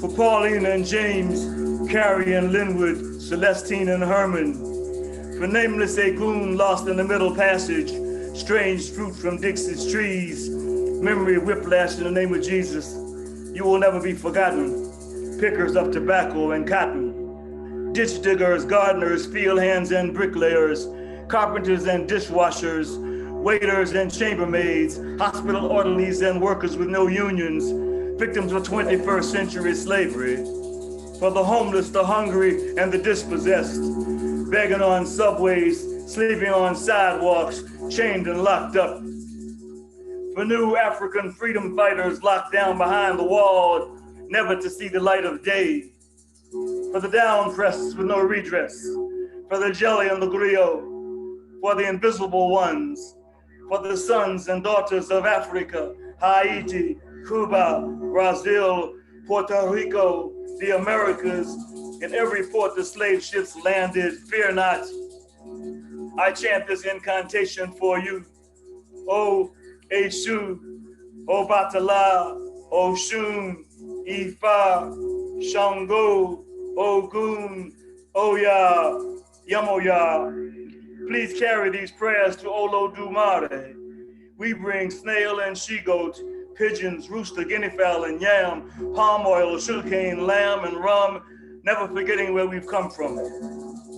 Speaker 6: For Pauline and James, Carrie and Linwood, Celestine and Herman. For nameless Egun lost in the middle passage, strange fruit from Dixie's trees, memory whiplash in the name of Jesus. You will never be forgotten. Pickers of tobacco and cotton. Ditch diggers, gardeners, field hands and bricklayers, carpenters and dishwashers, waiters and chambermaids, hospital orderlies and workers with no unions, victims of 21st century slavery. For the homeless, the hungry, and the dispossessed, begging on subways, sleeping on sidewalks, chained and locked up. For new African freedom fighters locked down behind the wall, never to see the light of day. For the down-pressed with no redress, for the jelly and the griot, for the invisible ones, for the sons and daughters of Africa, Haiti, Cuba, Brazil, Puerto Rico, the Americas, in every port the slave ships landed, fear not. I chant this incantation for you. O Eshu, O Batala, O Shun, Ifa, Shango, Ogun, Oya, Yamoya. Please carry these prayers to Olodumare. We bring snail and she-goat, pigeons, rooster, guinea fowl, and yam, palm oil, sugarcane, lamb, and rum, never forgetting where we've come from.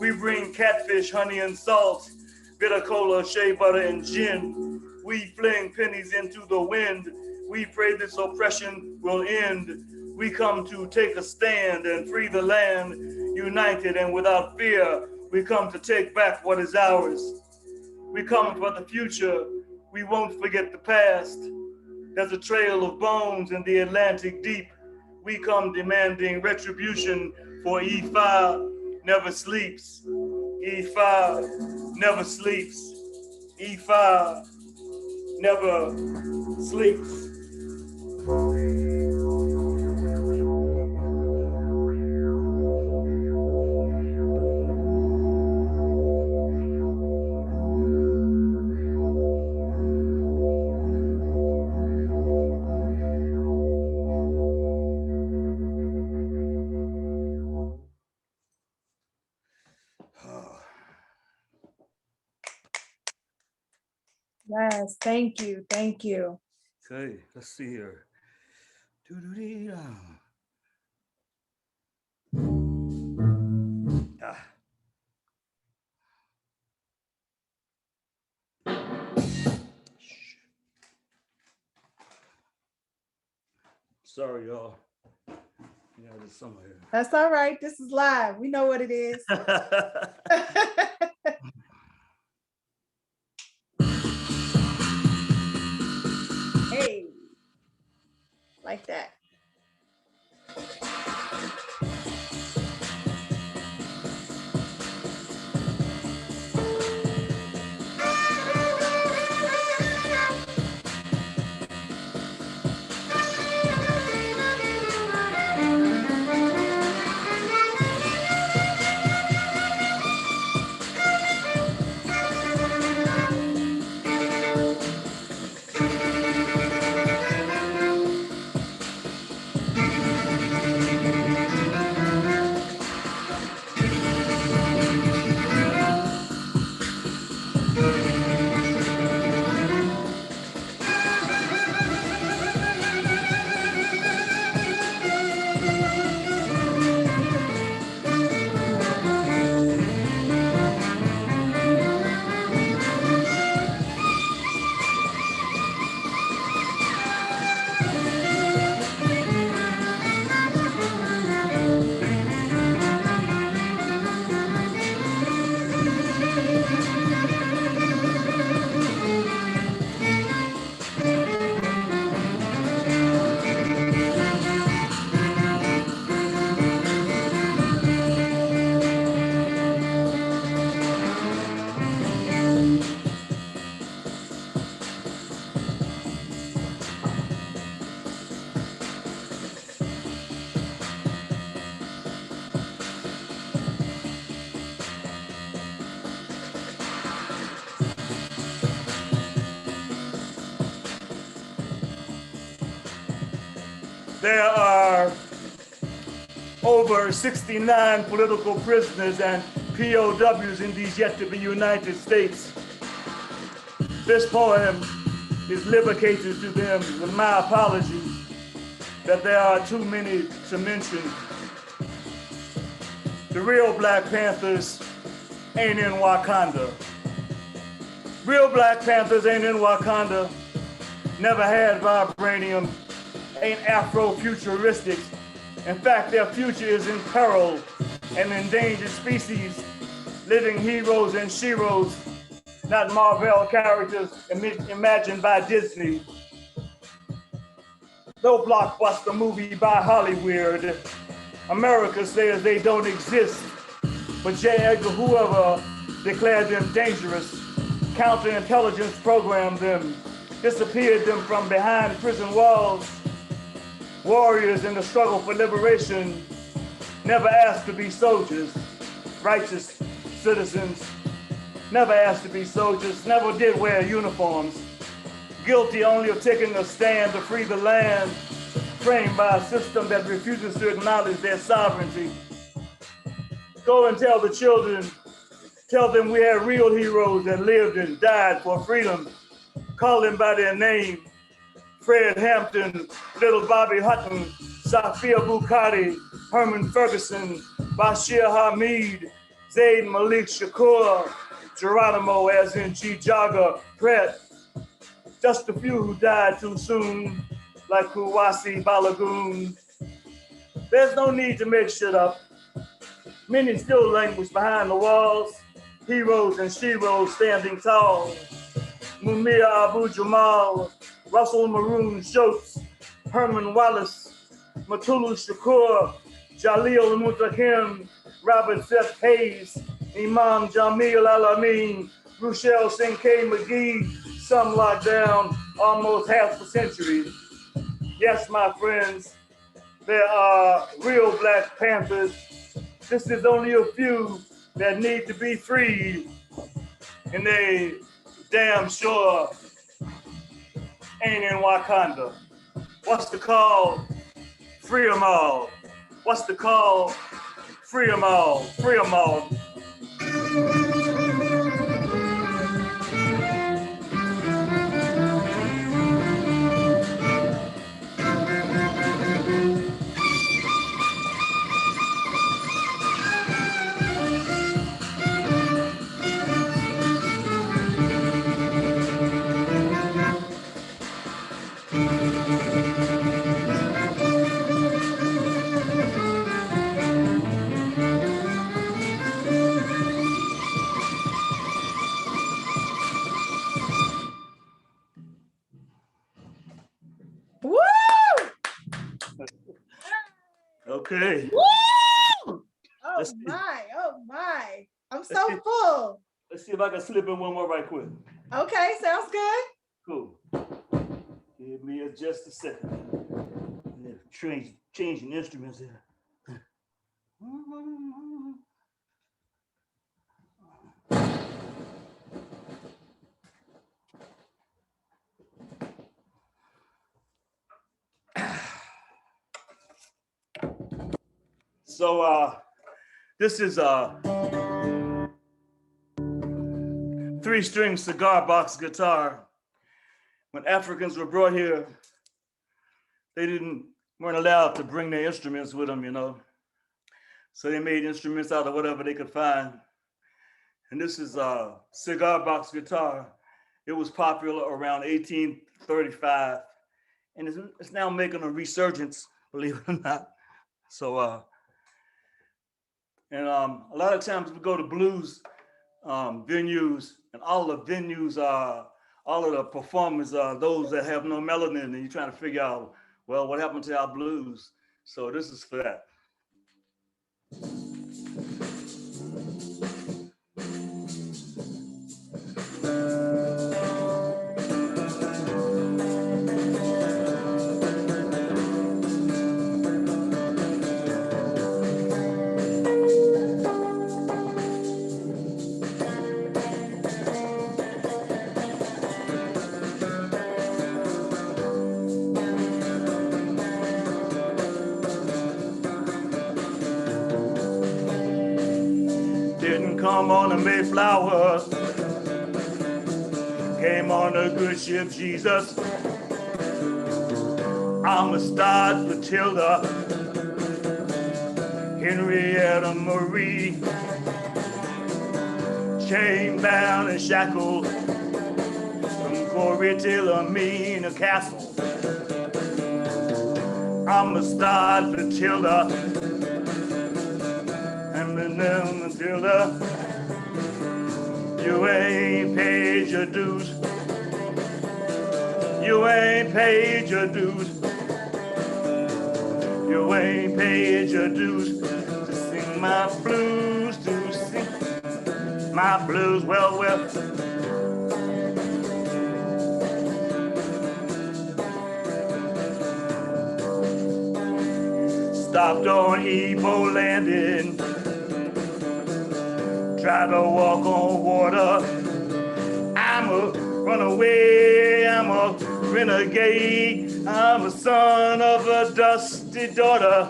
Speaker 6: We bring catfish, honey, and salt, bitter cola, shea butter, and gin. We fling pennies into the wind. We pray this oppression will end. We come to take a stand and free the land, united and without fear. We come to take back what is ours. We come for the future. We won't forget the past. There's a trail of bones in the Atlantic deep. We come demanding retribution, for Ifa never sleeps. Ifa never sleeps. Ifa never sleeps.
Speaker 1: Yes, thank you, thank you.
Speaker 6: Okay, let's see here. Doo-doo-dee-da. Ah. Sorry, y'all. Yeah, there's some here.
Speaker 1: That's all right. This is live. We know what it is. Hey, like that.
Speaker 6: There are over 69 political prisoners and POWs in these yet to be United States. This poem is dedicated to them with my apologies that there are too many to mention. The real Black Panthers ain't in Wakanda. Real Black Panthers ain't in Wakanda, never had vibranium, ain't Afro-futuristic. In fact, their future is in peril, an endangered species, living heroes and sheroes, not Marvel characters imagined by Disney. No blockbuster movie by Hollywood. America says they don't exist, but J. Edgar Hoover declared them dangerous. Counterintelligence programmed them, disappeared them from behind prison walls. Warriors in the struggle for liberation never asked to be soldiers, righteous citizens, never asked to be soldiers, never did wear uniforms. Guilty only of taking a stand to free the land, framed by a system that refuses to acknowledge their sovereignty. Go and tell the children, tell them we had real heroes that lived and died for freedom. Call them by their name. Fred Hampton, Little Bobby Hutton, Safia Bukhari, Herman Ferguson, Bashir Hamid, Zayd Malik Shakur, Geronimo as in G. Jaga, Pratt. Just a few who died too soon, like Kuwasi Balagoon. There's no need to make shit up. Many still languish behind the walls, heroes and sheroes standing tall. Mumia Abu Jamal, Russell Maroon Schultz, Herman Wallace, Matulu Shakur, Jalil Mutakim, Robert Seth Hayes, Imam Jamil Al-Amin, Rochelle Sinkay McGee, some locked down almost half a century. Yes, my friends, there are real Black Panthers. This is only a few that need to be freed, and they damn sure ain't in Wakanda. What's the call? Free them all. What's the call? Free them all. Free them all. Okay.
Speaker 5: Woo!
Speaker 1: Oh
Speaker 6: Let's see.
Speaker 1: my. I'm
Speaker 6: Let's
Speaker 1: so
Speaker 6: see.
Speaker 1: full.
Speaker 6: Let's see if I can slip in one more right quick.
Speaker 1: Okay, sounds good.
Speaker 6: Cool. Give me just a second. Changing instruments here. So this is a 3-string cigar box guitar. When Africans were brought here, they weren't allowed to bring their instruments with them, you know. So they made instruments out of whatever they could find. And this is a cigar box guitar. It was popular around 1835, and it's now making a resurgence, believe it or not. So, and a lot of times we go to blues venues, and all the venues are, all of the performers are those that have no melanin, and you're trying to figure out, well, what happened to our blues? So this is for that. Didn't come on the Mayflower, came on the good ship Jesus. I'm a start Matilda, Henrietta Marie, chain bound and shackled from Corey till Amina Castle. I'm a start Matilda, and the name Matilda. You ain't paid your dues. You ain't paid your dues. You ain't paid your dues to sing my blues, to sing my blues. Well, stopped on Ebo Landing, tried to walk on water. I'm a runaway, I'm a renegade, I'm a son of a dusty daughter.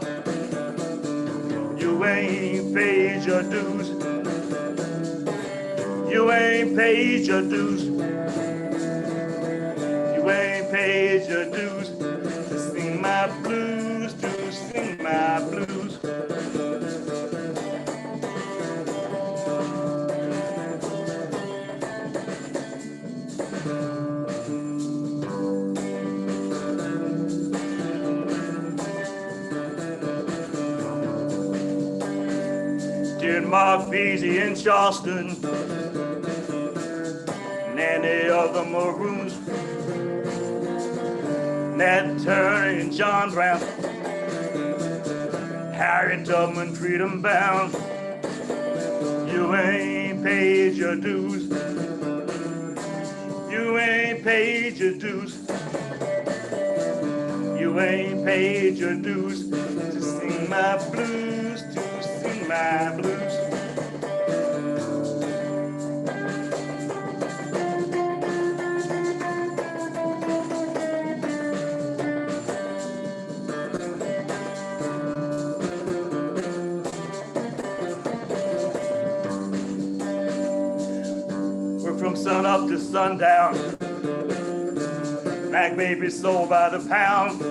Speaker 6: You ain't paid your dues. You ain't paid your dues. You ain't paid your dues to sing my blues, to sing my blues. Did Mark Beasy in Charleston, and any of the Maroons, Nat Turner and John Brown, Harry Tubman, Freedom Bound. You ain't paid your dues. You ain't paid your dues. You ain't paid your dues to sing my blues, to sing my blues. We're from sun up to sundown, black babies sold by the pound,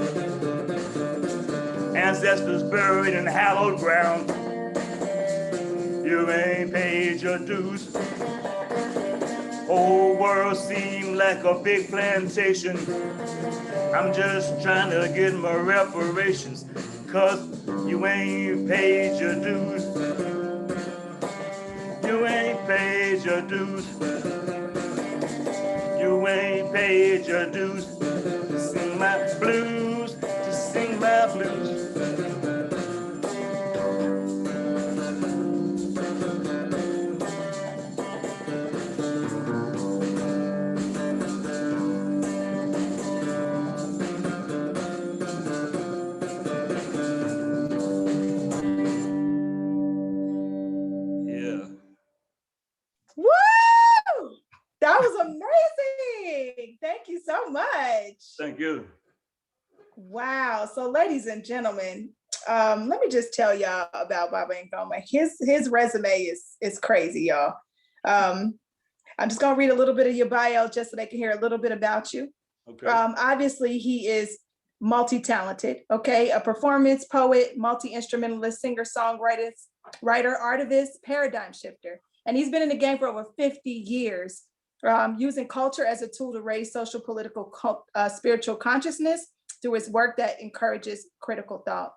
Speaker 6: ancestors buried in hallowed ground. You ain't paid your dues. Whole world seemed like a big plantation. I'm just trying to get my reparations, 'cause you ain't paid your dues. You ain't paid your dues. You ain't paid your dues to sing my blues, to sing my blues.
Speaker 1: you so much.
Speaker 6: Thank you.
Speaker 1: Wow. So, ladies and gentlemen, let me just tell y'all about Baba Ngoma. His resume is crazy, y'all. I'm just gonna read a little bit of your bio just so they can hear a little bit about you.
Speaker 6: Okay.
Speaker 1: Obviously, he is multi-talented. Okay, a performance poet, multi-instrumentalist, singer, songwriter, artivist, paradigm shifter, and he's been in the game for over 50 years, using culture as a tool to raise social, political, spiritual consciousness through his work that encourages critical thought.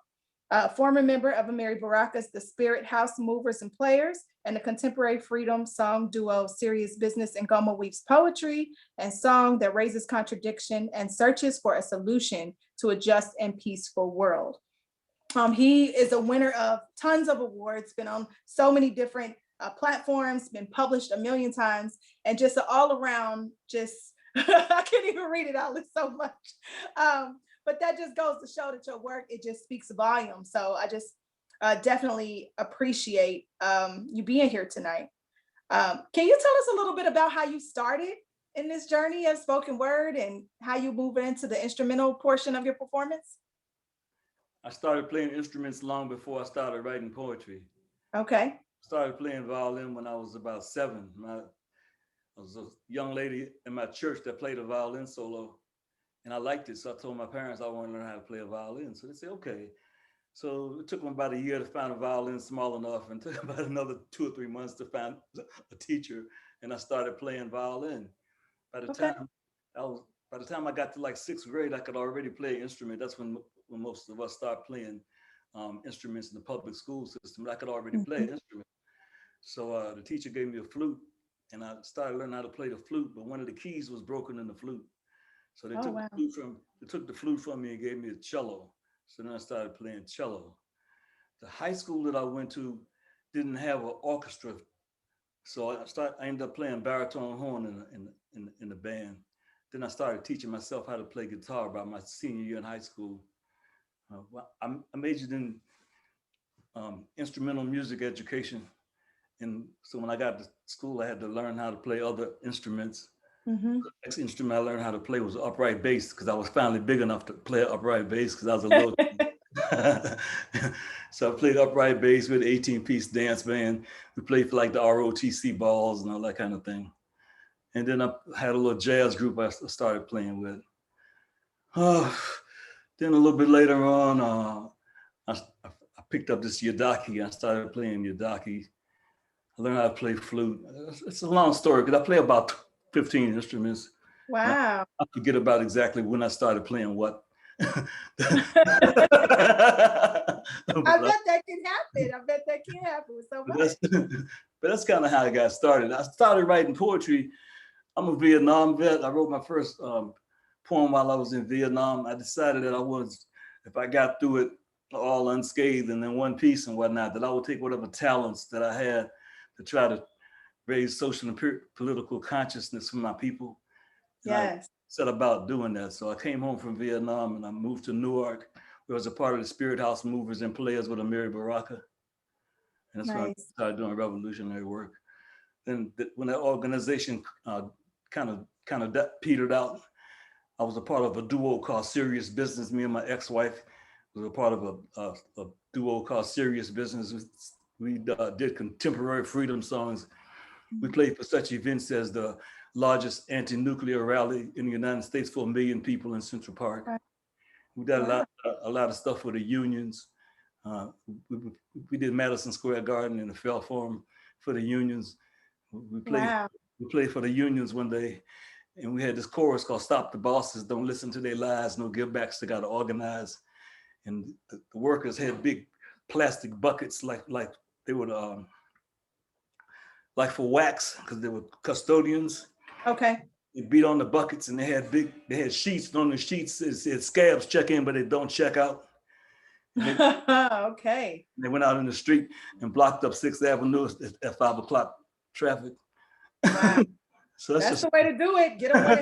Speaker 1: Former member of Amiri Baraka's The Spirit House Movers and Players, and the contemporary freedom song duo Serious Business. Ngoma weaves poetry and song that raises contradiction and searches for a solution to a just and peaceful world. He is a winner of tons of awards, been on so many different platforms, been published a million times, and just an all around, just, I can't even read it out, it's so much. But that just goes to show that your work, it just speaks volume. So I just definitely appreciate you being here tonight. Can you tell us a little bit about how you started in this journey of spoken word and how you move into the instrumental portion of your performance?
Speaker 6: I started playing instruments long before I started writing poetry.
Speaker 1: Okay.
Speaker 6: I started playing violin when I was about 7. I was a young lady in my church that played a violin solo, and I liked it. So I told my parents I wanted to learn how to play a violin. So they said, okay. So it took me about a year to find a violin small enough, and took about another 2 or 3 months to find a teacher. And I started playing violin. By the time I got to like 6th grade, I could already play an instrument. That's when most of us start playing instruments in the public school system. I could already play an instrument. So the teacher gave me a flute, and I started learning how to play the flute. But one of the keys was broken in the flute. So they took the flute from me and gave me a cello. So then I started playing cello. The high school that I went to didn't have an orchestra, so I ended up playing baritone horn in the band. Then I started teaching myself how to play guitar by my senior year in high school. I majored in instrumental music education, and so when I got to school, I had to learn how to play other instruments.
Speaker 1: Mm-hmm.
Speaker 6: The next instrument I learned how to play was upright bass, because I was finally big enough to play upright bass because I was a little. So I played upright bass with 18-piece dance band. We played for like the ROTC balls and all that kind of thing. And then I had a little jazz group I started playing with. Then a little bit later on, I picked up this yidaki. I started playing yidaki. I learned how to play flute. It's a long story because I play about 15 instruments.
Speaker 1: Wow.
Speaker 6: I forget about exactly when I started playing what.
Speaker 1: I bet that can happen with so much.
Speaker 6: But that's kind of how I got started. I started writing poetry. I'm a Vietnam vet. I wrote my first poem while I was in Vietnam. I decided that if I got through it all unscathed and in one piece and whatnot, that I would take whatever talents that I had to try to raise social and political consciousness for my people. And
Speaker 1: yes.
Speaker 6: I set about doing that. So I came home from Vietnam and I moved to Newark, where I was a part of the Spirit House Movers and Players with Amiri Baraka. And that's when I started doing revolutionary work. Then when that organization kind of petered out, I was a part of a duo called Serious Business. Me and my ex-wife was a part of a duo called Serious Business. We did contemporary freedom songs. We played for such events as the largest anti-nuclear rally in the United States for 1 million people in Central Park. We did a lot of stuff for the unions. We did Madison Square Garden in the Fell Forum for the unions. We played for the unions one day, and we had this chorus called "Stop the Bosses, Don't Listen to Their Lies, No Givebacks, They Gotta Organize." And the workers had big plastic buckets like they would like for wax, because they were custodians.
Speaker 1: Okay.
Speaker 6: They beat on the buckets, and they had sheets. On the sheets it said "Scabs check in, but they don't check out."
Speaker 1: Okay.
Speaker 6: They went out in the street and blocked up 6th Avenue at 5 o'clock traffic.
Speaker 1: Wow.
Speaker 6: So
Speaker 1: that's the way to do it. Get away.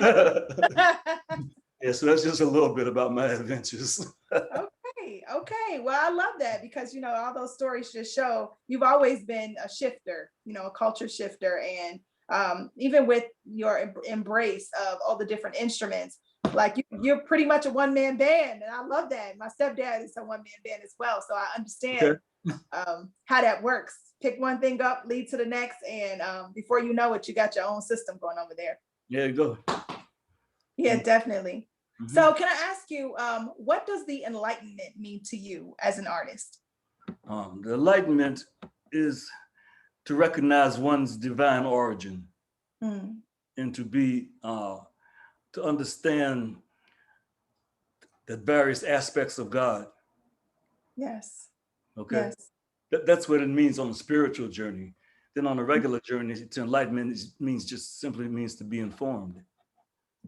Speaker 6: Yeah, so that's just a little bit about my adventures.
Speaker 1: Okay. Well, I love that because, all those stories just show you've always been a shifter, a culture shifter. And even with your embrace of all the different instruments. Like you're pretty much a one-man band, and I love that. My stepdad is a one-man band as well, so I understand how that works. Pick one thing up, lead to the next, and before you know it, you got your own system going over there.
Speaker 6: There you go.
Speaker 1: Yeah, definitely.
Speaker 6: Mm-hmm.
Speaker 1: So can I ask you, what does the Enlightenment mean to you as an artist?
Speaker 6: The Enlightenment is to recognize one's divine origin and to be, to understand the various aspects of God.
Speaker 1: Yes.
Speaker 6: Okay.
Speaker 1: Yes.
Speaker 6: That's what it means on the spiritual journey. Then on the regular journey to enlightenment means just simply means to be informed.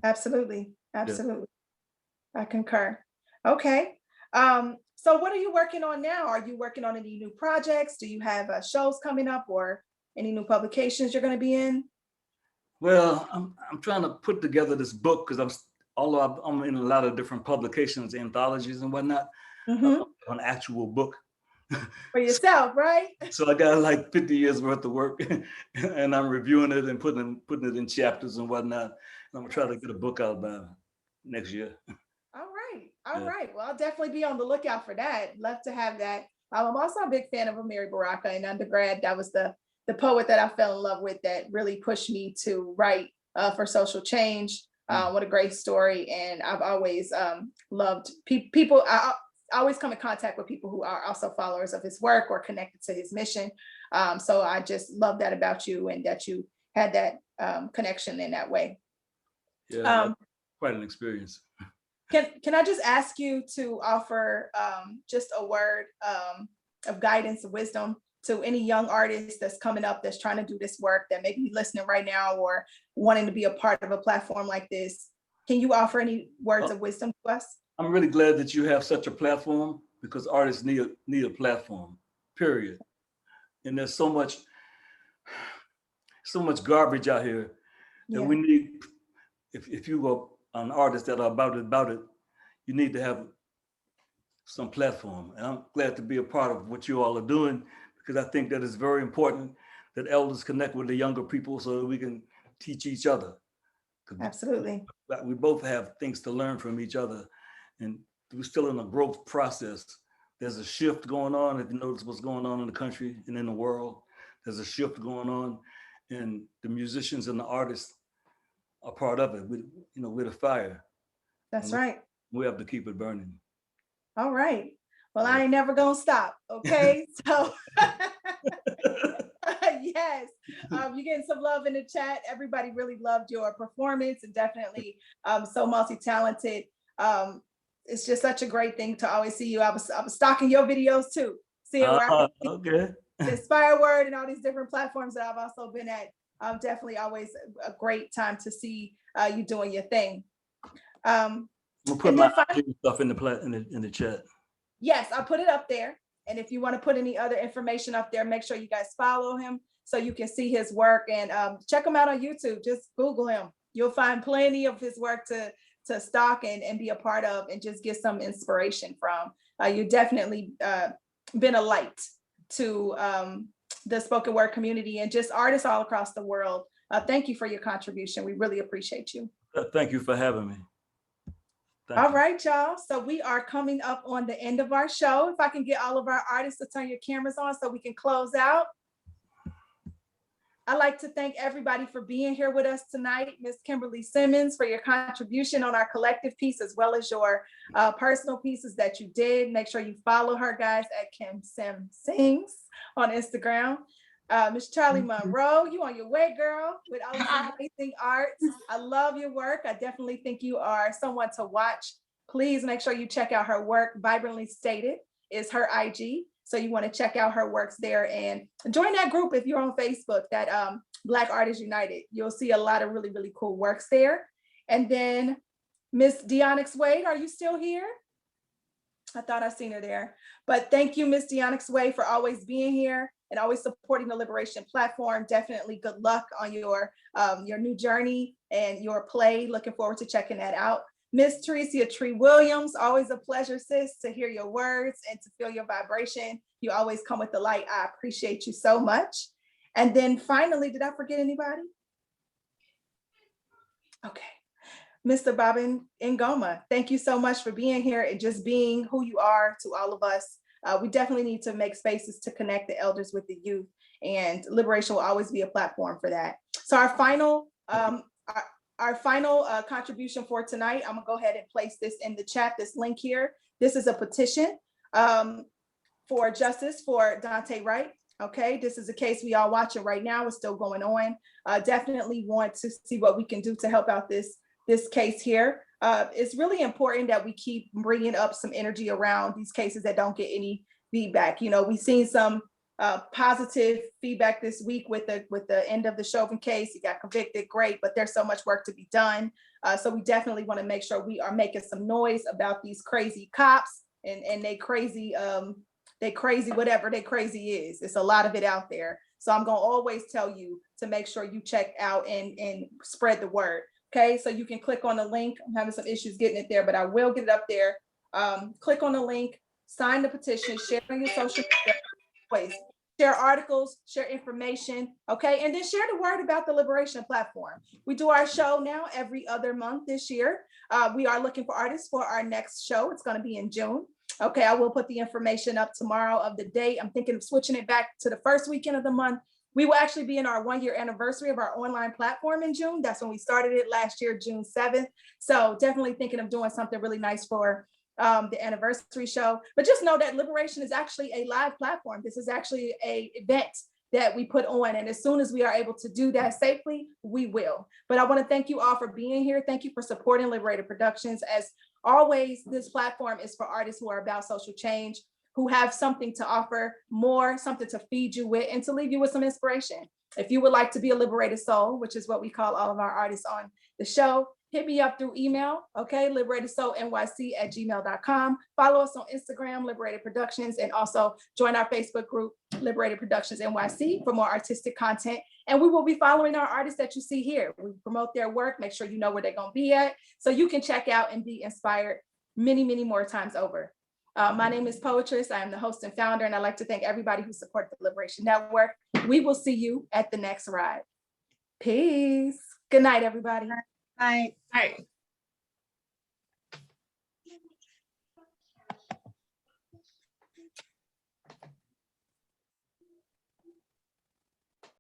Speaker 1: Absolutely. Absolutely. Yeah. I concur. Okay. So what are you working on now? Are you working on any new projects? Do you have shows coming up or any new publications you're going to be in?
Speaker 6: Well, I'm trying to put together this book because although I'm in a lot of different publications, anthologies and whatnot, an actual book.
Speaker 1: For yourself, right?
Speaker 6: So I got like 50 years worth of work and I'm reviewing it and putting it in chapters and whatnot. And I'm gonna try to get a book out by next year.
Speaker 1: All right. All right. Well, I'll definitely be on the lookout for that. Love to have that. I'm also a big fan of Amiri Baraka in undergrad. That was the poet that I fell in love with that really pushed me to write for social change. What a great story. And I've always loved people. I always come in contact with people who are also followers of his work or connected to his mission. So I just love that about you and that you had that connection in that way.
Speaker 6: Yeah, quite an experience.
Speaker 1: Can I just ask you to offer just a word of guidance and wisdom to any young artist that's coming up, that's trying to do this work, that may be listening right now or wanting to be a part of a platform like this? Can you offer any words of wisdom to us?
Speaker 6: I'm really glad that you have such a platform because artists need a platform, period. And there's so much garbage out here that we need. If you are an artist that are about it, you need to have some platform. And I'm glad to be a part of what you all are doing because I think that it's very important that elders connect with the younger people so that we can teach each other.
Speaker 1: Absolutely.
Speaker 6: We both have things to learn from each other. And we're still in a growth process. There's a shift going on. If you notice what's going on in the country and in the world, there's a shift going on, and the musicians and the artists are part of it. We're the fire.
Speaker 1: That's right.
Speaker 6: We have to keep it burning.
Speaker 1: All right. Well, I ain't never gonna stop. Okay. So yes, you're getting some love in the chat. Everybody really loved your performance and definitely so multi-talented. It's just such a great thing to always see you. I was stalking your videos too, seeing where I can see the Inspire Word and all these different platforms that I've also been at. Definitely always a great time to see you doing your thing.
Speaker 6: I'm gonna put my stuff in the chat.
Speaker 1: Yes, I'll put it up there. And if you want to put any other information up there, make sure you guys follow him so you can see his work and check him out on YouTube. Just Google him. You'll find plenty of his work to stalk and be a part of and just get some inspiration from. You definitely been a light to the spoken word community and just artists all across the world. Thank you for your contribution. We really appreciate you.
Speaker 6: Thank you for having me.
Speaker 1: All right, y'all. So we are coming up on the end of our show. If I can get all of our artists to turn your cameras on so we can close out. I'd like to thank everybody for being here with us tonight. Ms. Kimberly Simmons, for your contribution on our collective piece, as well as your personal pieces that you did. Make sure you follow her, guys, at Kim Sim Sings on Instagram. Miss Charlie Monroe, you on your way, girl, with all this amazing art. I love your work. I definitely think you are someone to watch. Please make sure you check out her work. Vibrantly Stated is her IG. So you want to check out her works there and join that group if you're on Facebook, that Black Artists United. You'll see a lot of really, really cool works there. And then Miss Deonyx Wade, are you still here? I thought I seen her there. But thank you, Miss Deonyx Wade, for always being here and always supporting the Liberation Platform. Definitely good luck on your new journey and your play. Looking forward to checking that out. Miss Teresia Tree Williams, always a pleasure, sis, to hear your words and to feel your vibration. You always come with the light. I appreciate you so much. And then finally, did I forget anybody? Okay. Mr. Babin Ngoma, thank you so much for being here and just being who you are to all of us. We definitely need to make spaces to connect the elders with the youth, and Liberation will always be a platform for that. So our final contribution for tonight, I'm gonna go ahead and place this in the chat, this link here. This is a petition for justice for Dante Wright. Okay, this is a case we all watching right now. It's still going on. Definitely want to see what we can do to help out this case here. It's really important that we keep bringing up some energy around these cases that don't get any feedback. You know, we've seen some positive feedback this week with the end of the Chauvin case. He got convicted, great, but there's so much work to be done. So we definitely want to make sure we are making some noise about these crazy cops and they crazy whatever they crazy is. It's a lot of it out there. So I'm gonna always tell you to make sure you check out and spread the word. Okay, so you can click on the link. I'm having some issues getting it there, but I will get it up there. Click on the link, sign the petition, share on your social media ways, share articles, share information, okay? And then share the word about the Liberation Platform. We do our show now every other month this year. We are looking for artists for our next show. It's gonna be in June. Okay, I will put the information up tomorrow of the date. I'm thinking of switching it back to the first weekend of the month. We will actually be in our 1-year anniversary of our online platform in June. That's when we started it last year, June 7th. So definitely thinking of doing something really nice for the anniversary show. But just know that Liberation is actually a live platform. This is actually an event that we put on. And as soon as we are able to do that safely, we will. But I want to thank you all for being here. Thank you for supporting Liberated Productions. As always, this platform is for artists who are about social change, who have something to offer more, something to feed you with, and to leave you with some inspiration. If you would like to be a liberated soul, which is what we call all of our artists on the show, hit me up through email, okay, liberatedsoulnyc@gmail.com. Follow us on Instagram, Liberated Productions, and also join our Facebook group, Liberated Productions NYC, for more artistic content. And we will be following our artists that you see here. We promote their work, make sure you know where they're gonna be at, so you can check out and be inspired many, many more times over. My name is Poetress. I am the host and founder, and I'd like to thank everybody who supports the Liberation Network. We will see you at the next ride. Peace. Good night, everybody.
Speaker 5: Bye.
Speaker 4: All right.